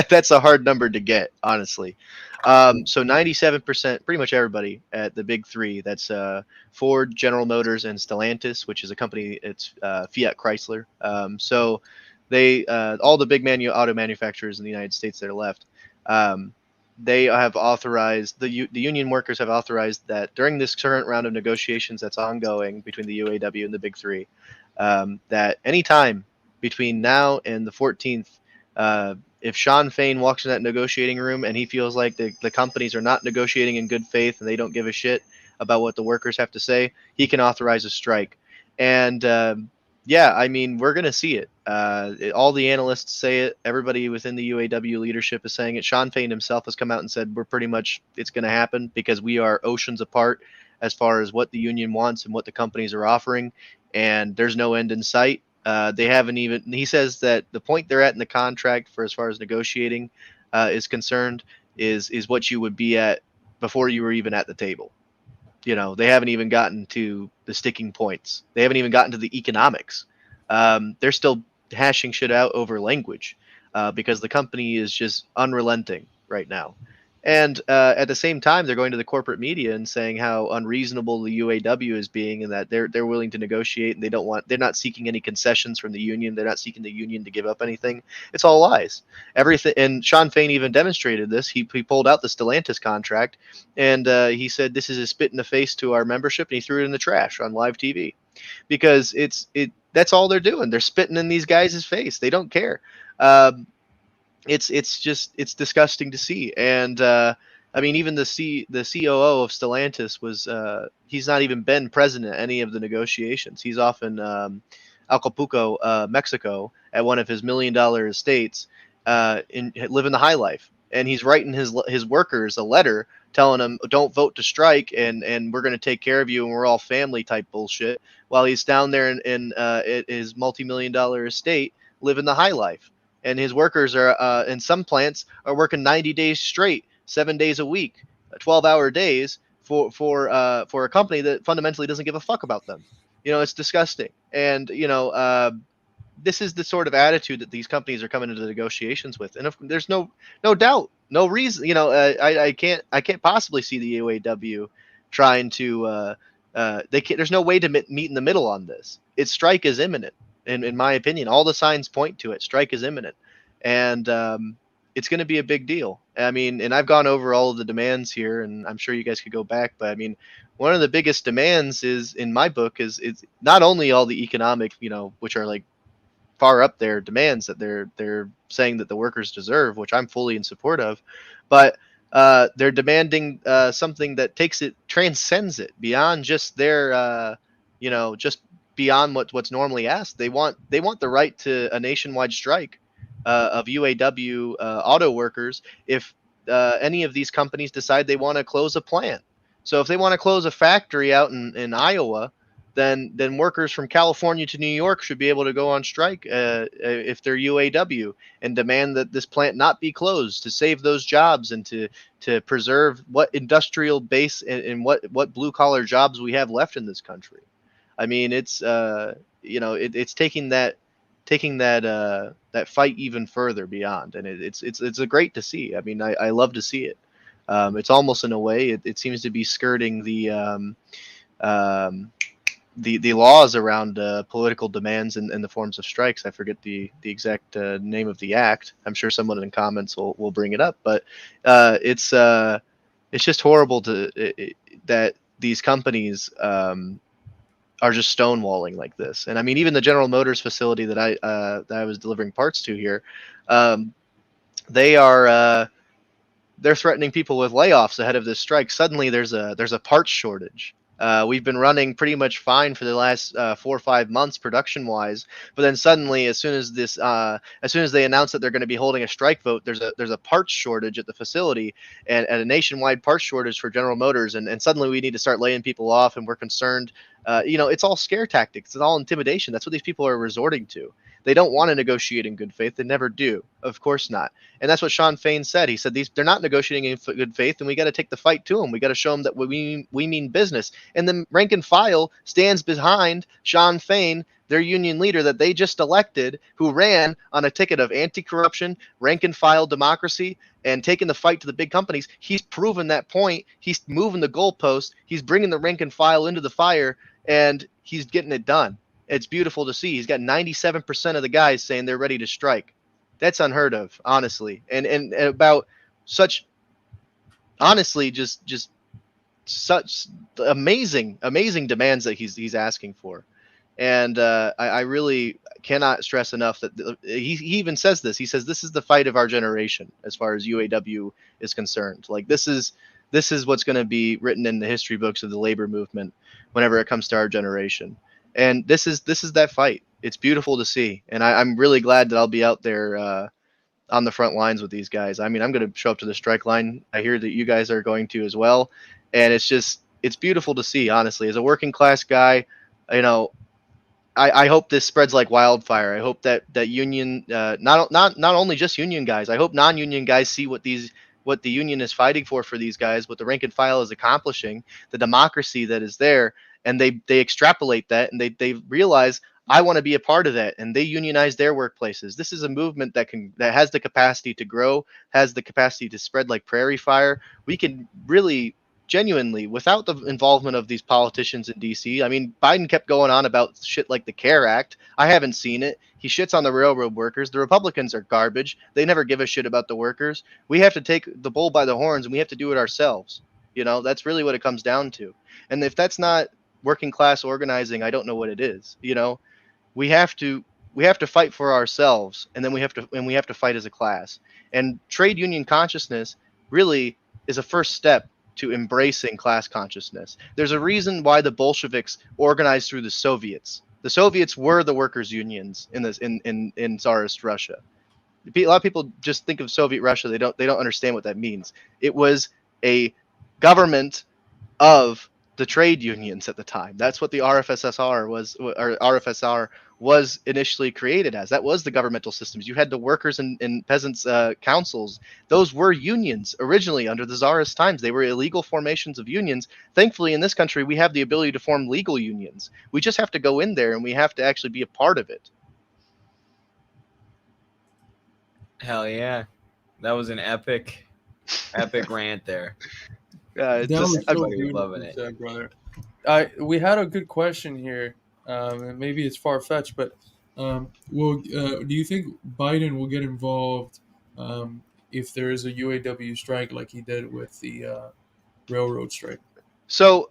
that's a hard number to get, honestly. So 97%, pretty much everybody at the Big Three. That's Ford, General Motors, and Stellantis, which is a company. It's Fiat Chrysler. So they all the big auto manufacturers in the United States that are left. They have authorized the union workers have authorized that during this current round of negotiations that's ongoing between the UAW and the Big Three, that anytime between now and the 14th, if Sean Fain walks in that negotiating room and he feels like the companies are not negotiating in good faith and they don't give a shit about what the workers have to say, he can authorize a strike. And yeah, I mean, we're going to see it. All the analysts say it. Everybody within the UAW leadership is saying it. Sean Fain himself has come out and said it's going to happen because we are oceans apart as far as what the union wants and what the companies are offering. And there's no end in sight. They haven't even. He says that the point they're at in the contract for as far as negotiating is concerned is what you would be at before you were even at the table. They haven't even gotten to the sticking points. They haven't even gotten to the economics. They're still hashing shit out over language because the company is just unrelenting right now. And at the same time, they're going to the corporate media and saying how unreasonable the UAW is being, and that they're willing to negotiate, and they're not seeking any concessions from the union. They're not seeking the union to give up anything. It's all lies. Everything. And Sean Fain even demonstrated this. He pulled out the Stellantis contract, and he said this is a spit in the face to our membership, and he threw it in the trash on live TV because that's all they're doing. They're spitting in these guys' face. They don't care. It's disgusting to see. And I mean, even the COO of Stellantis was he's not even been present at any of the negotiations. He's off in Acapulco, Mexico, at one of his $1 million estates, living the high life. And he's writing his workers a letter telling them, don't vote to strike, and we're going to take care of you, and we're all family type bullshit, while he's down there in his multi-million-dollar estate living the high life. And his workers are in some plants are working 90 days straight, 7 days a week, 12-hour days for a company that fundamentally doesn't give a fuck about them. It's disgusting. And this is the sort of attitude that these companies are coming into the negotiations with. And there's no doubt, no reason. I can't possibly see the UAW trying to. There's no way to meet in the middle on this. Its strike is imminent. In my opinion, all the signs point to it. Strike is imminent, and it's going to be a big deal. I mean, and I've gone over all of the demands here, and I'm sure you guys could go back. But I mean, one of the biggest demands is in my book is not only all the economic, which are like far up there demands that they're saying that the workers deserve, which I'm fully in support of, but they're demanding something that transcends it beyond just their, just beyond what's normally asked. They want the right to a nationwide strike of UAW auto workers if any of these companies decide they want to close a plant. So if they want to close a factory out in Iowa, then workers from California to New York should be able to go on strike if they're UAW and demand that this plant not be closed to save those jobs and to preserve what industrial base and what blue collar jobs we have left in this country. I mean, it's it's taking that fight even further beyond, and it's a great to see. I mean, I love to see it. It's almost in a way it seems to be skirting the laws around political demands and the forms of strikes. I forget the exact name of the act. I'm sure someone in the comments will bring it up, but it's just horrible that these companies are just stonewalling like this. And I mean, even the General Motors facility that I was delivering parts to here, they're threatening people with layoffs ahead of this strike. Suddenly there's a parts shortage. We've been running pretty much fine for the last 4 or 5 months production wise, but then suddenly as soon as they announce that they're going to be holding a strike vote, there's a parts shortage at the facility and a nationwide parts shortage for General Motors, and suddenly we need to start laying people off, and we're concerned. It's all scare tactics. It's all intimidation. That's what these people are resorting to. They don't want to negotiate in good faith. They never do. Of course not. And that's what Sean Fain said. He said they're not negotiating in good faith, and we got to take the fight to them. We got to show them that we mean business. And the rank and file stands behind Sean Fain, their union leader that they just elected, who ran on a ticket of anti-corruption, rank and file democracy, and taking the fight to the big companies. He's proven that point. He's moving the goalpost. He's bringing the rank and file into the fire, and he's getting it done. It's beautiful to see. He's got 97% of the guys saying they're ready to strike. That's unheard of, honestly. And about such, honestly, just such amazing demands that he's asking for. And I really cannot stress enough that he even says this. He says this is the fight of our generation as far as UAW is concerned. Like this is what's going to be written in the history books of the labor movement whenever it comes to our generation. And this is that fight. It's beautiful to see, and I'm really glad that I'll be out there on the front lines with these guys. I mean, I'm going to show up to the strike line. I hear that you guys are going to as well, and it's beautiful to see. Honestly, as a working class guy, I hope this spreads like wildfire. I hope that union, not only just union guys. I hope non-union guys see what these what the union is fighting for these guys, what the rank and file is accomplishing, the democracy that is there, and they extrapolate that, and they realize, I want to be a part of that, and they unionize their workplaces. This is a movement that has the capacity to grow, has the capacity to spread like prairie fire. We can really genuinely, without the involvement of these politicians in DC. I mean, Biden kept going on about shit like the CARE Act. I haven't seen it. He shits on the railroad workers. The Republicans are garbage. They never give a shit about the workers. We have to take the bull by the horns, and we have to do it ourselves. You know, that's really what it comes down to. And if that's not working class organizing, I don't know what it is. You know, we have to fight for ourselves, and then we have to fight as a class. And trade union consciousness really is a first step to embracing class consciousness. There's a reason why the Bolsheviks organized through the Soviets. The Soviets were the workers' unions in Tsarist Russia. A lot of people just think of Soviet Russia. They don't understand what that means. It was a government of the trade unions at the time. That's what the RFSSR was, or RFSR was initially created as. That was the governmental systems. You had the workers and peasants councils. Those were unions originally under the Tsarist times. They were illegal formations of unions. Thankfully, in this country, we have the ability to form legal unions. We just have to go in there, and we have to actually be a part of it. Hell yeah. That was an epic rant there. That Just, was so everybody loving beautiful it. said, brother. We had a good question here, and maybe it's far fetched, but do you think Biden will get involved if there is a UAW strike like he did with the railroad strike? so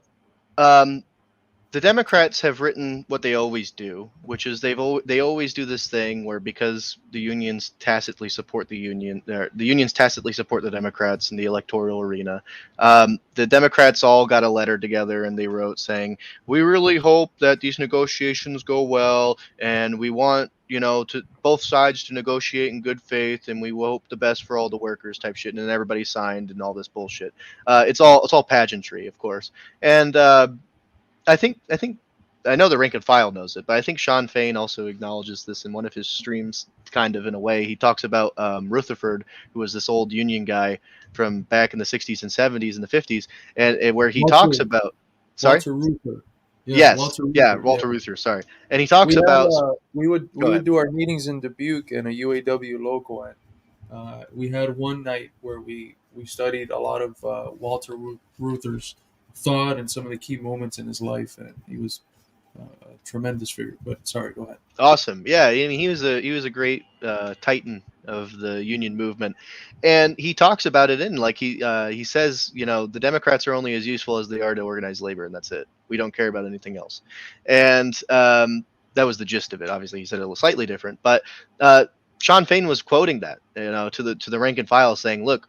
the Democrats have written what they always do, which is they always do this thing where, because the unions tacitly support the unions tacitly support the Democrats in the electoral arena. The Democrats all got a letter together, and they wrote saying, we really hope that these negotiations go well, and we want, you know, to both sides to negotiate in good faith, and we hope the best for all the workers type shit. And then everybody signed and all this bullshit. It's all pageantry, of course. And I think I know the rank and file knows it, but I think Sean Fain also acknowledges this in one of his streams, kind of in a way. He talks about Rutherford, who was this old union guy from back in the 60s and 70s and the 50s, and where he talks about. Sorry. Walter Reuther. Yeah, Yes. Walter Yeah, Reuther, Walter Reuther. Sorry, and he talks about. we would Go ahead. do our meetings in Dubuque in a UAW local, and we had one night where we studied a lot of Walter Reuther's thought and some of the key moments in his life, and he was a tremendous figure. But sorry, go ahead. Awesome. Yeah, I mean, he was a great titan of the union movement, and he talks about it in, like, he says, you know, the Democrats are only as useful as they are to organize labor, and that's it. We don't care about anything else. And that was the gist of it. Obviously, he said it was slightly different, but Sean Fain was quoting that, you know, to the rank and file, saying, look,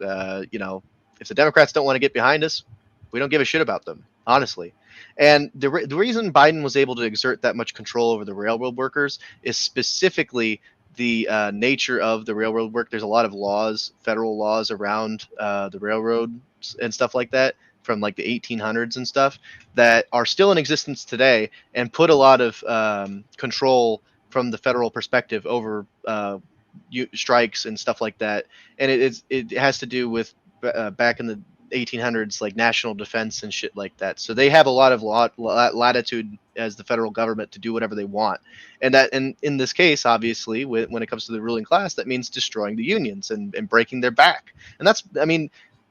you know, if the Democrats don't want to get behind us, we don't give a shit about them, honestly. And the reason Biden was able to exert that much control over the railroad workers is specifically the nature of the railroad work. There's a lot of laws, federal laws around the railroads and stuff like that from like the 1800s and stuff that are still in existence today, and put a lot of control from the federal perspective over strikes and stuff like that. And it has to do with back in the 1800s, like national defense and shit like that. So they have a lot of latitude as the federal government to do whatever they want. And that, and in this case, obviously, when it comes to the ruling class, that means destroying the unions and breaking their back. And that's, I mean,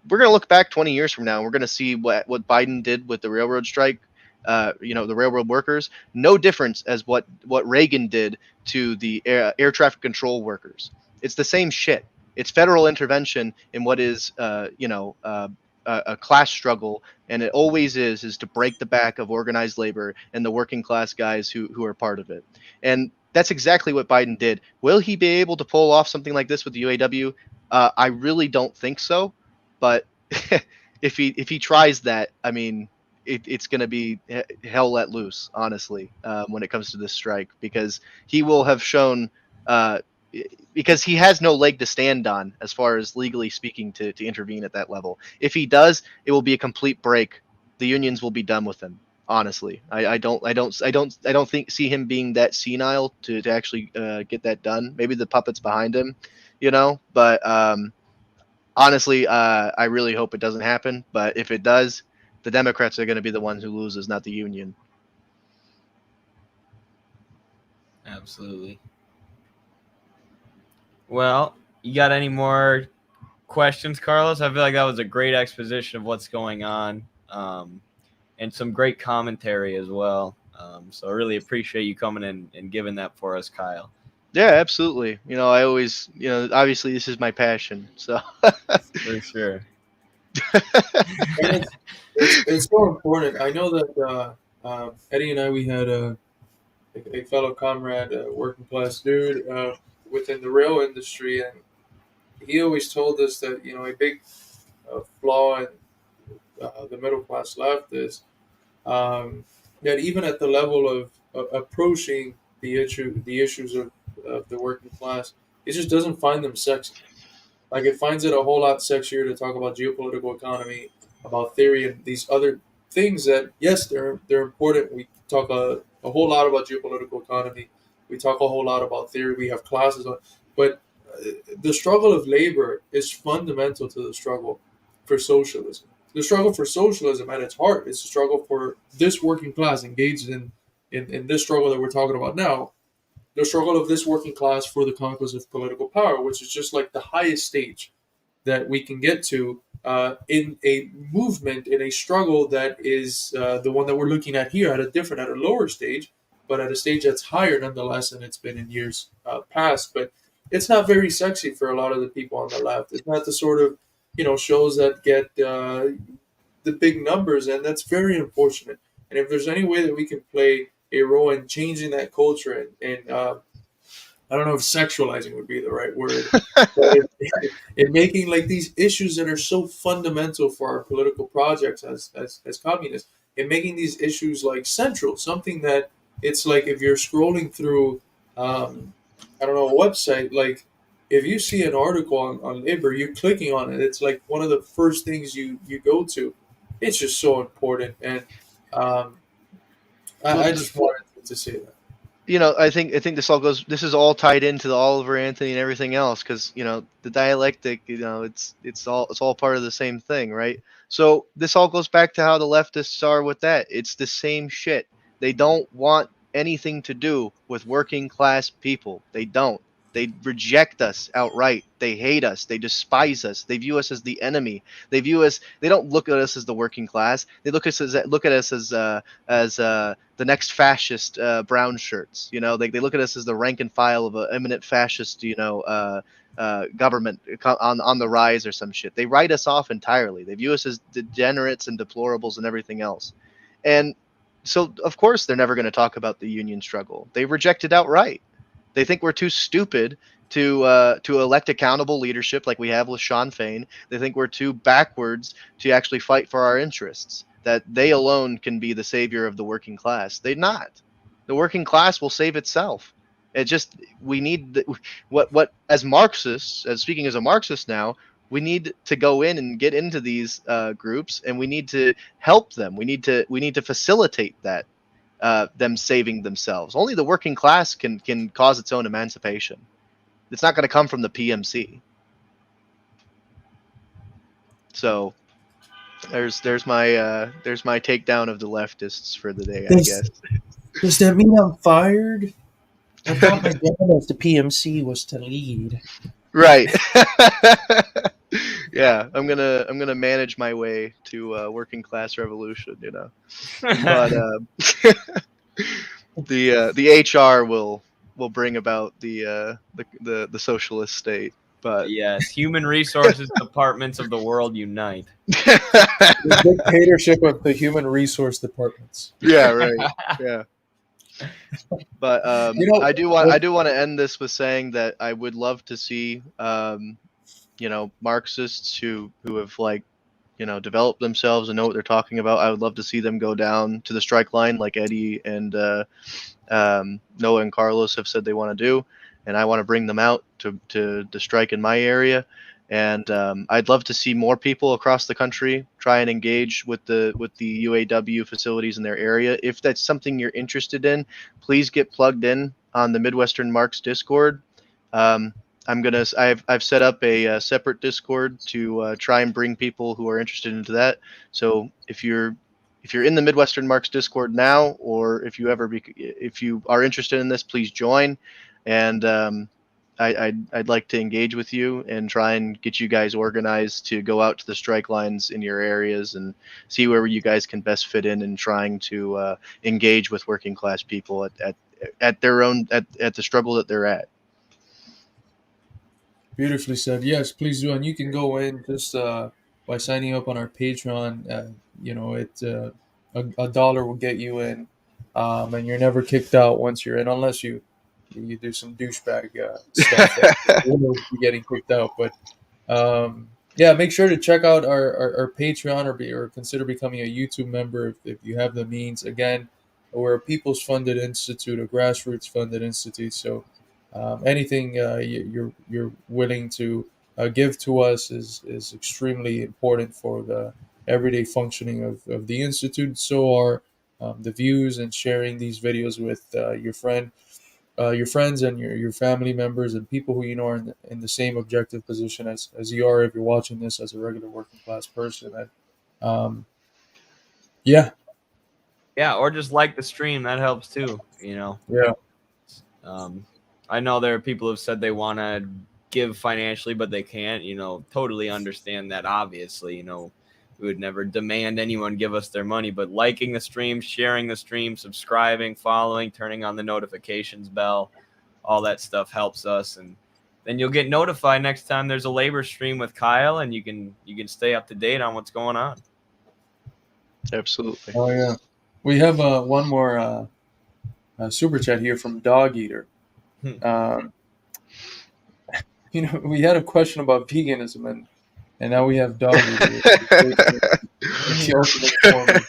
we're going to look back 20 years from now, and we're going to see what Biden did with the railroad strike, you know, the railroad workers. No difference as what Reagan did to the air traffic control workers. It's the same shit. It's federal intervention in what is, you know, a class struggle, and it always is to break the back of organized labor and the working class guys who are part of it. And that's exactly what Biden did. Will he be able to pull off something like this with the UAW? I really don't think so. But if he tries that, I mean, it's going to be hell let loose, honestly, when it comes to this strike, because he will have shown. Because he has no leg to stand on as far as legally speaking to intervene at that level. If he does, it will be a complete break. The unions will be done with him. Honestly, I don't see him being that senile to actually get that done. Maybe the puppets behind him, you know. But honestly, I really hope it doesn't happen. But if it does, the Democrats are going to be the ones who loses, not the union. Absolutely. Well, you got any more questions, Carlos? I feel like that was a great exposition of what's going on, and some great commentary as well. So I really appreciate you coming in and giving that for us, Kyle. Yeah, absolutely. I always, obviously this is my passion. So For sure. And it's so important. I know that Eddie and I, we had a fellow comrade, working class dude, within the rail industry, and he always told us that a big flaw in the middle class left is that even at the level of approaching the issues of the working class, it just doesn't find them sexy. Like it finds it a whole lot sexier to talk about geopolitical economy, about theory, and these other things that yes, they're important. We talk a whole lot about geopolitical economy. We talk a whole lot about theory. We have classes on, but the struggle of labor is fundamental to the struggle for socialism. The struggle for socialism at its heart is the struggle for this working class engaged in this struggle that we're talking about now, the struggle of this working class for the conquest of political power, which is just like the highest stage that we can get to in a movement, in a struggle that is the one that we're looking at here at a lower stage, but at a stage that's higher nonetheless than it's been in years past. But it's not very sexy for a lot of the people on the left. It's not the sort of shows that get the big numbers, and that's very unfortunate. And if there's any way that we can play a role in changing that culture and I don't know if sexualizing would be the right word, but in making like these issues that are so fundamental for our political projects as communists, in making these issues like central, something that it's like if you're scrolling through, I don't know, a website, like if you see an article on labor, you're clicking on it. It's like one of the first things you go to. It's just so important, and um, I just wanted to say that. I think this is all tied into the Oliver Anthony and everything else, because the dialectic, it's all part of the same thing, right? So this all goes back to how the leftists are with that. It's the same shit. They don't want anything to do with working class people. They don't. They reject us outright. They hate us. They despise us. They view us as the enemy. They don't look at us as the working class. They look at us as the next fascist brown shirts. They look at us as the rank and file of an eminent fascist, government on the rise or some shit. They write us off entirely. They view us as degenerates and deplorables and everything else. And so, of course, they're never going to talk about the union struggle. They reject it outright. They think we're too stupid to elect accountable leadership like we have with Sean Fain. They think we're too backwards to actually fight for our interests, that they alone can be the savior of the working class. They're not. The working class will save itself. We need what as Marxists, as speaking as a Marxist now, we need to go in and get into these groups, and we need to help them. We need to facilitate that. Them saving themselves. Only the working class can cause its own emancipation. It's not going to come from the PMC. So there's my takedown of the leftists for the day, I guess. Does that mean I'm fired? I thought my job as the PMC was to lead. Right. Yeah, I'm gonna manage my way to working class revolution, But the HR will bring about the socialist state. But yes, human resources departments of the world unite. The dictatorship of the human resource departments. Yeah, right. Yeah. But I do want to end this with saying that I would love to see Marxists who have developed themselves and know what they're talking about. I would love to see them go down to the strike line like Eddie and Noah and Carlos have said they want to do, and I want to bring them out to strike in my area. And I'd love to see more people across the country try and engage with the UAW facilities in their area. If that's something you're interested in, please get plugged in on the Midwestern Marx Discord. I've set up a separate Discord to try and bring people who are interested into that. So if you're in the Midwestern Marks Discord now, or if you are interested in this, please join. And I'd like to engage with you and try and get you guys organized to go out to the strike lines in your areas and see where you guys can best fit in trying to engage with working class people at their own at the struggle that they're at. Beautifully said. Yes, please do, and you can go in just by signing up on our Patreon. A dollar will get you in, and you're never kicked out once you're in, unless you do some douchebag stuff. You will be getting kicked out. But yeah, make sure to check out our Patreon or consider becoming a YouTube member if you have the means. Again, we're a people's funded institute, a grassroots funded institute, so. Anything you're willing to give to us is extremely important for the everyday functioning of the institute. So are the views and sharing these videos with your friends and your family members and people who you know are in the same objective position as you are if you're watching this as a regular working class person. And yeah, Yeah, or just like the stream. That helps too. yeah. I know there are people who've said they want to give financially, but they can't. Totally understand that. Obviously, we would never demand anyone give us their money, but liking the stream, sharing the stream, subscribing, following, turning on the notifications bell, all that stuff helps us. And then you'll get notified next time there's a labor stream with Kyle, and you can stay up to date on what's going on. Absolutely. Oh yeah. We have one more super chat here from Dog Eater. We had a question about veganism, and now we have Dog Eater. The ultimate form of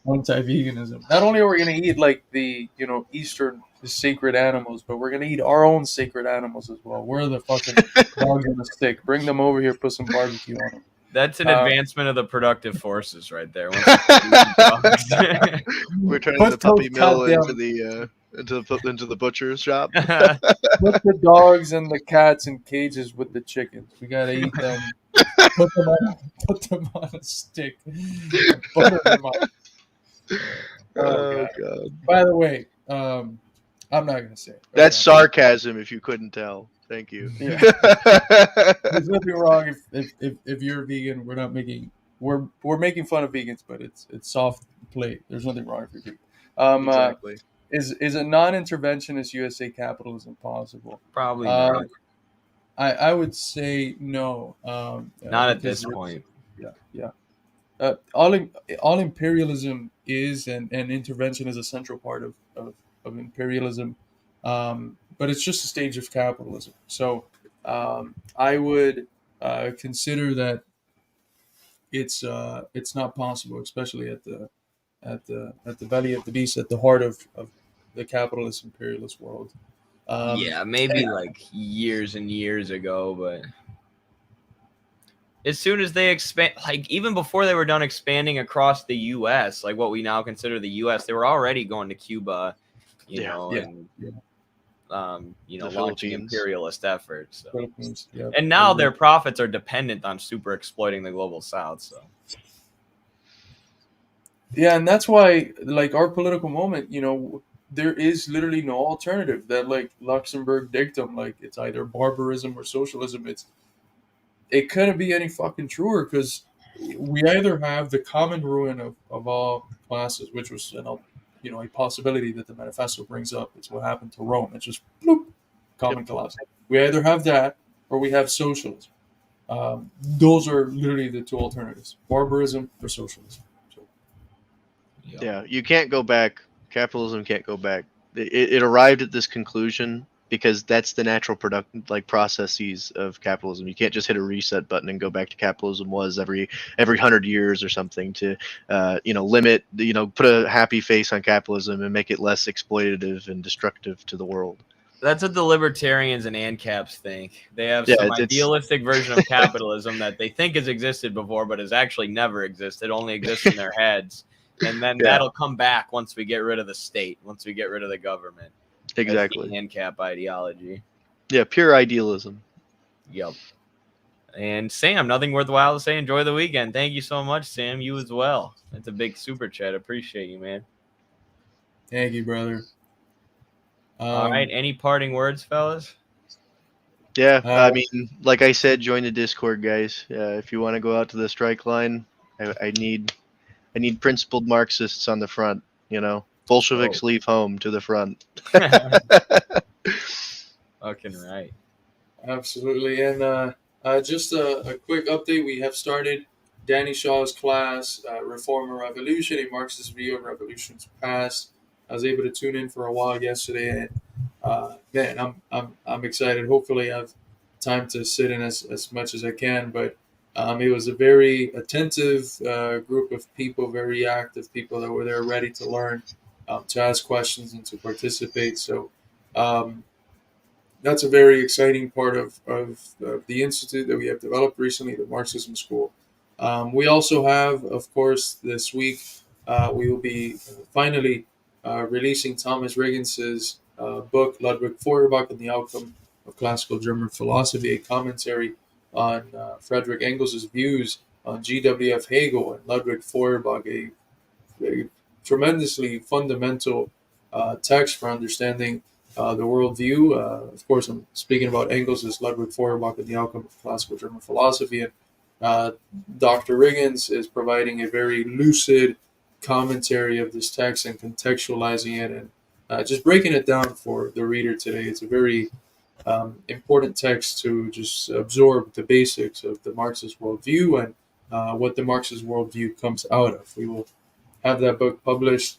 anti-veganism. Not only are we going to eat like the Eastern sacred animals, but we're going to eat our own sacred animals as well. We're the fucking dogs on the stick. Bring them over here, put some barbecue on them. That's an advancement of the productive forces right there. We're turning the puppy mill into the butcher's shop. Put the dogs and the cats in cages with the chickens. We gotta eat them. Put them on a stick. Butter them up. Oh God. By the way, I'm not gonna say it. That's sarcasm. If you couldn't tell. Thank you. Yeah. There's nothing wrong if you're a vegan. We're making fun of vegans, but it's soft play. There's nothing wrong if you're vegan. Exactly. Is a non-interventionist USA capitalism possible? Probably not. I would say no. Not at this point. Yeah. All imperialism is and intervention is a central part of imperialism. But it's just a stage of capitalism. So I would consider that it's not possible, especially at the belly of the beast, at the heart of the capitalist imperialist world. Maybe like years and years ago, but as soon as they expand, like even before they were done expanding across the U.S., like what we now consider the U.S., they were already going to Cuba, launching imperialist efforts. So. And now their profits are dependent on super exploiting the global South. So. Yeah, and that's why, like, our political moment, there is literally no alternative. That, like, Luxembourg dictum, like, it's either barbarism or socialism. It couldn't be any fucking truer, because we either have the common ruin of all classes, which was a possibility that the manifesto brings up. It's what happened to Rome. It's just bloop, common collapse. We either have that or we have socialism. Those are literally the two alternatives: barbarism or socialism. Yeah, you can't go back. Capitalism can't go back. It arrived at this conclusion because that's the natural processes of capitalism. You can't just hit a reset button and go back to capitalism was every 100 years or something to limit, put a happy face on capitalism and make it less exploitative and destructive to the world. That's what the libertarians and ANCAPs think. They have some idealistic version of capitalism that they think has existed before, but has actually never existed, only exists in their heads. And then that'll come back once we get rid of the state, once we get rid of the government. Exactly. That's the ANCAP ideology. Yeah, pure idealism. Yep. And Sam, nothing worthwhile to say. Enjoy the weekend. Thank you so much, Sam. You as well. That's a big super chat. Appreciate you, man. Thank you, brother. All right. Any parting words, fellas? Yeah, I mean, like I said, join the Discord, guys. If you want to go out to the strike line, I need principled Marxists on the front. You know, Bolsheviks Oh. leave home to the front. Fucking right. Absolutely. And just a quick update. We have started Danny Shaw's class, Reform and Revolution, a Marxist view of revolution's past. I was able to tune in for a while yesterday, and man, I'm excited. Hopefully, I have time to sit in as much as I can. But it was a very attentive group of people, very active people that were there ready to learn, to ask questions, and to participate. So um, that's a very exciting part of the institute that we have developed recently, the Marxism School. We also have, of course, this week we will be finally releasing Thomas Riggins's book, Ludwig Feuerbach and the Outcome of Classical German Philosophy, a commentary on Friedrich Engels' views on G.W.F. Hegel and Ludwig Feuerbach, a tremendously fundamental text for understanding the worldview. Of course, I'm speaking about Engels as Ludwig Feuerbach and the Outcome of Classical German Philosophy. And Dr. Riggins is providing a very lucid commentary of this text and contextualizing it and just breaking it down for the reader today. It's a very important text to just absorb the basics of the Marxist worldview and what the Marxist worldview comes out of. We will have that book published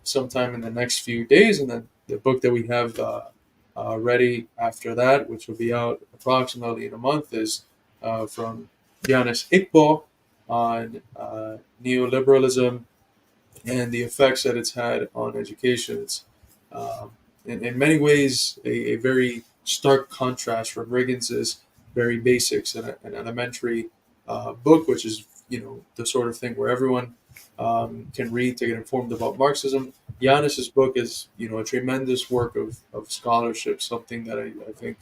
sometime in the next few days, and then the book that we have ready after that, which will be out approximately in a month, is from Yanis Iqbal on neoliberalism and the effects that it's had on education. It's in many ways a very stark contrast from Riggins's very basics and an elementary book, which is the sort of thing where everyone can read to get informed about Marxism. Yanis's book is a tremendous work of scholarship, something that I think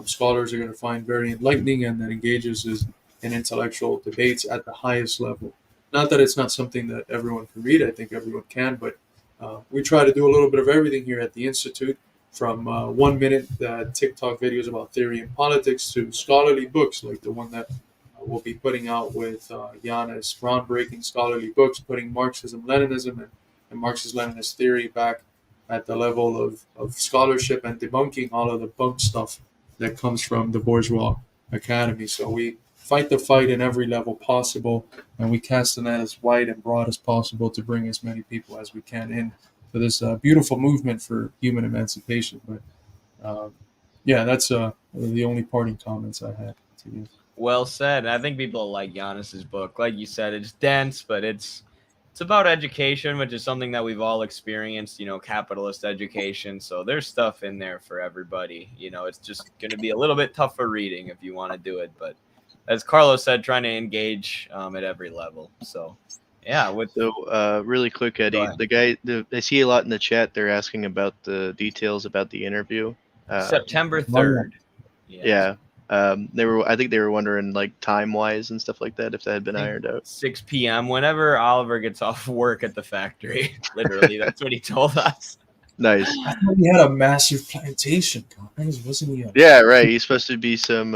scholars are going to find very enlightening and that engages in intellectual debates at the highest level. Not that it's not something that everyone can read. I think everyone can, but we try to do a little bit of everything here at the Institute, from 1 minute TikTok videos about theory and politics to scholarly books like the one that we'll be putting out with Yanis, groundbreaking scholarly books, putting Marxism, Leninism, and Marxist-Leninist theory back at the level of scholarship and debunking all of the bunk stuff that comes from the bourgeois academy. So we fight the fight in every level possible, and we cast the net as wide and broad as possible to bring as many people as we can in to this beautiful movement for human emancipation. But yeah, that's the only parting comments I had to give. Well said. I think people like Giannis's book. Like you said, it's dense, but it's about education, which is something that we've all experienced, capitalist education. So there's stuff in there for everybody. It's just going to be a little bit tougher reading if you want to do it. But as Carlos said, trying to engage at every level. So, yeah. So, really quick, Eddie, I see a lot in the chat. They're asking about the details about the interview. September 3rd. Yeah. I think they were wondering, like, time wise and stuff like that, if that had been ironed out. 6 p.m. whenever Oliver gets off work at the factory. Literally, that's what he told us. Nice. I thought he had a massive plantation, guys. Wasn't he? Yeah, right. He's supposed to be some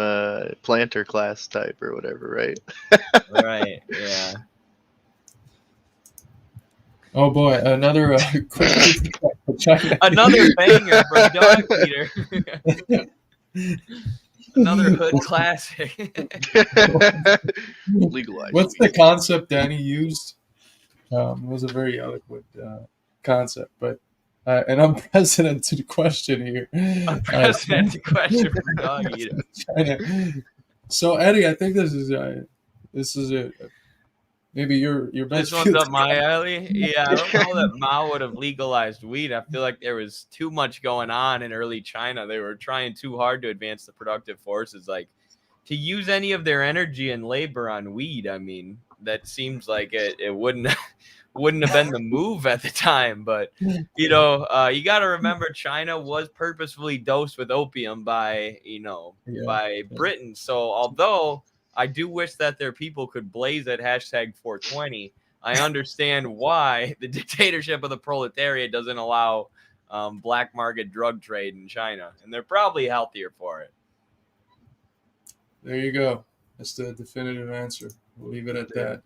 planter class type or whatever, right? Right. Yeah. Oh boy, another another banger from Dog Peter. Another hood classic. Legalized. What's the concept Danny used? It was a very eloquent concept, but and I'm president to the question here. I'm president to question for Dog Eater. So Eddie, I think this is maybe your best. This one's up my alley. Yeah, I don't know that Mao would have legalized weed. I feel like there was too much going on in early China. They were trying too hard to advance the productive forces. Like, to use any of their energy and labor on weed, I mean, that seems like it wouldn't wouldn't have been the move at the time. But you know, you got to remember, China was purposefully dosed with opium by by Britain. So although I do wish that their people could blaze at hashtag 420, I understand why the dictatorship of the proletariat doesn't allow black market drug trade in China, and they're probably healthier for it. There you go. That's the definitive answer. We'll leave it at that.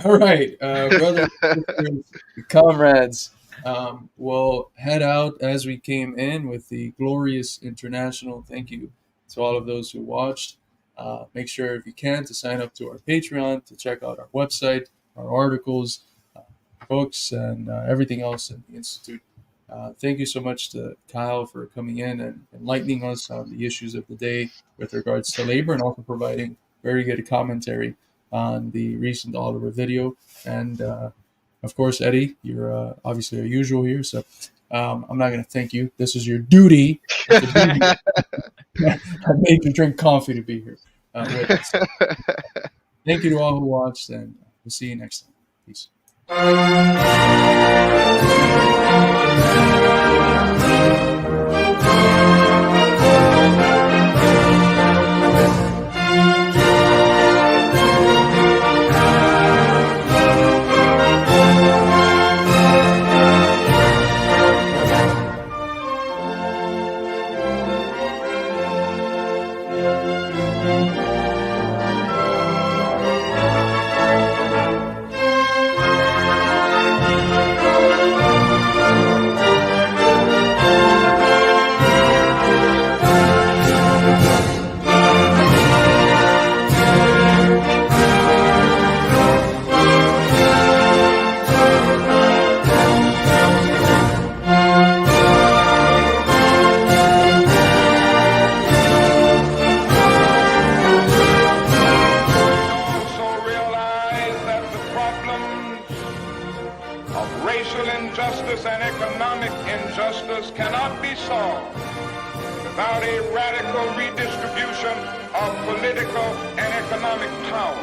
All right, brothers, sisters, comrades. We'll head out as we came in with the glorious international. Thank you to all of those who watched. Make sure, if you can, to sign up to our Patreon, to check out our website, our articles, books, and everything else in the Institute. Thank you so much to Kyle for coming in and enlightening us on the issues of the day with regards to labor, and also providing very good commentary on the recent Oliver video. And of course, Eddie, you're obviously a usual here, so I'm not going to thank you. This is your duty. I made you drink coffee to be here with us. Thank you to all who watched, and we'll see you next time. Peace. And economic injustice cannot be solved without a radical redistribution of political and economic power.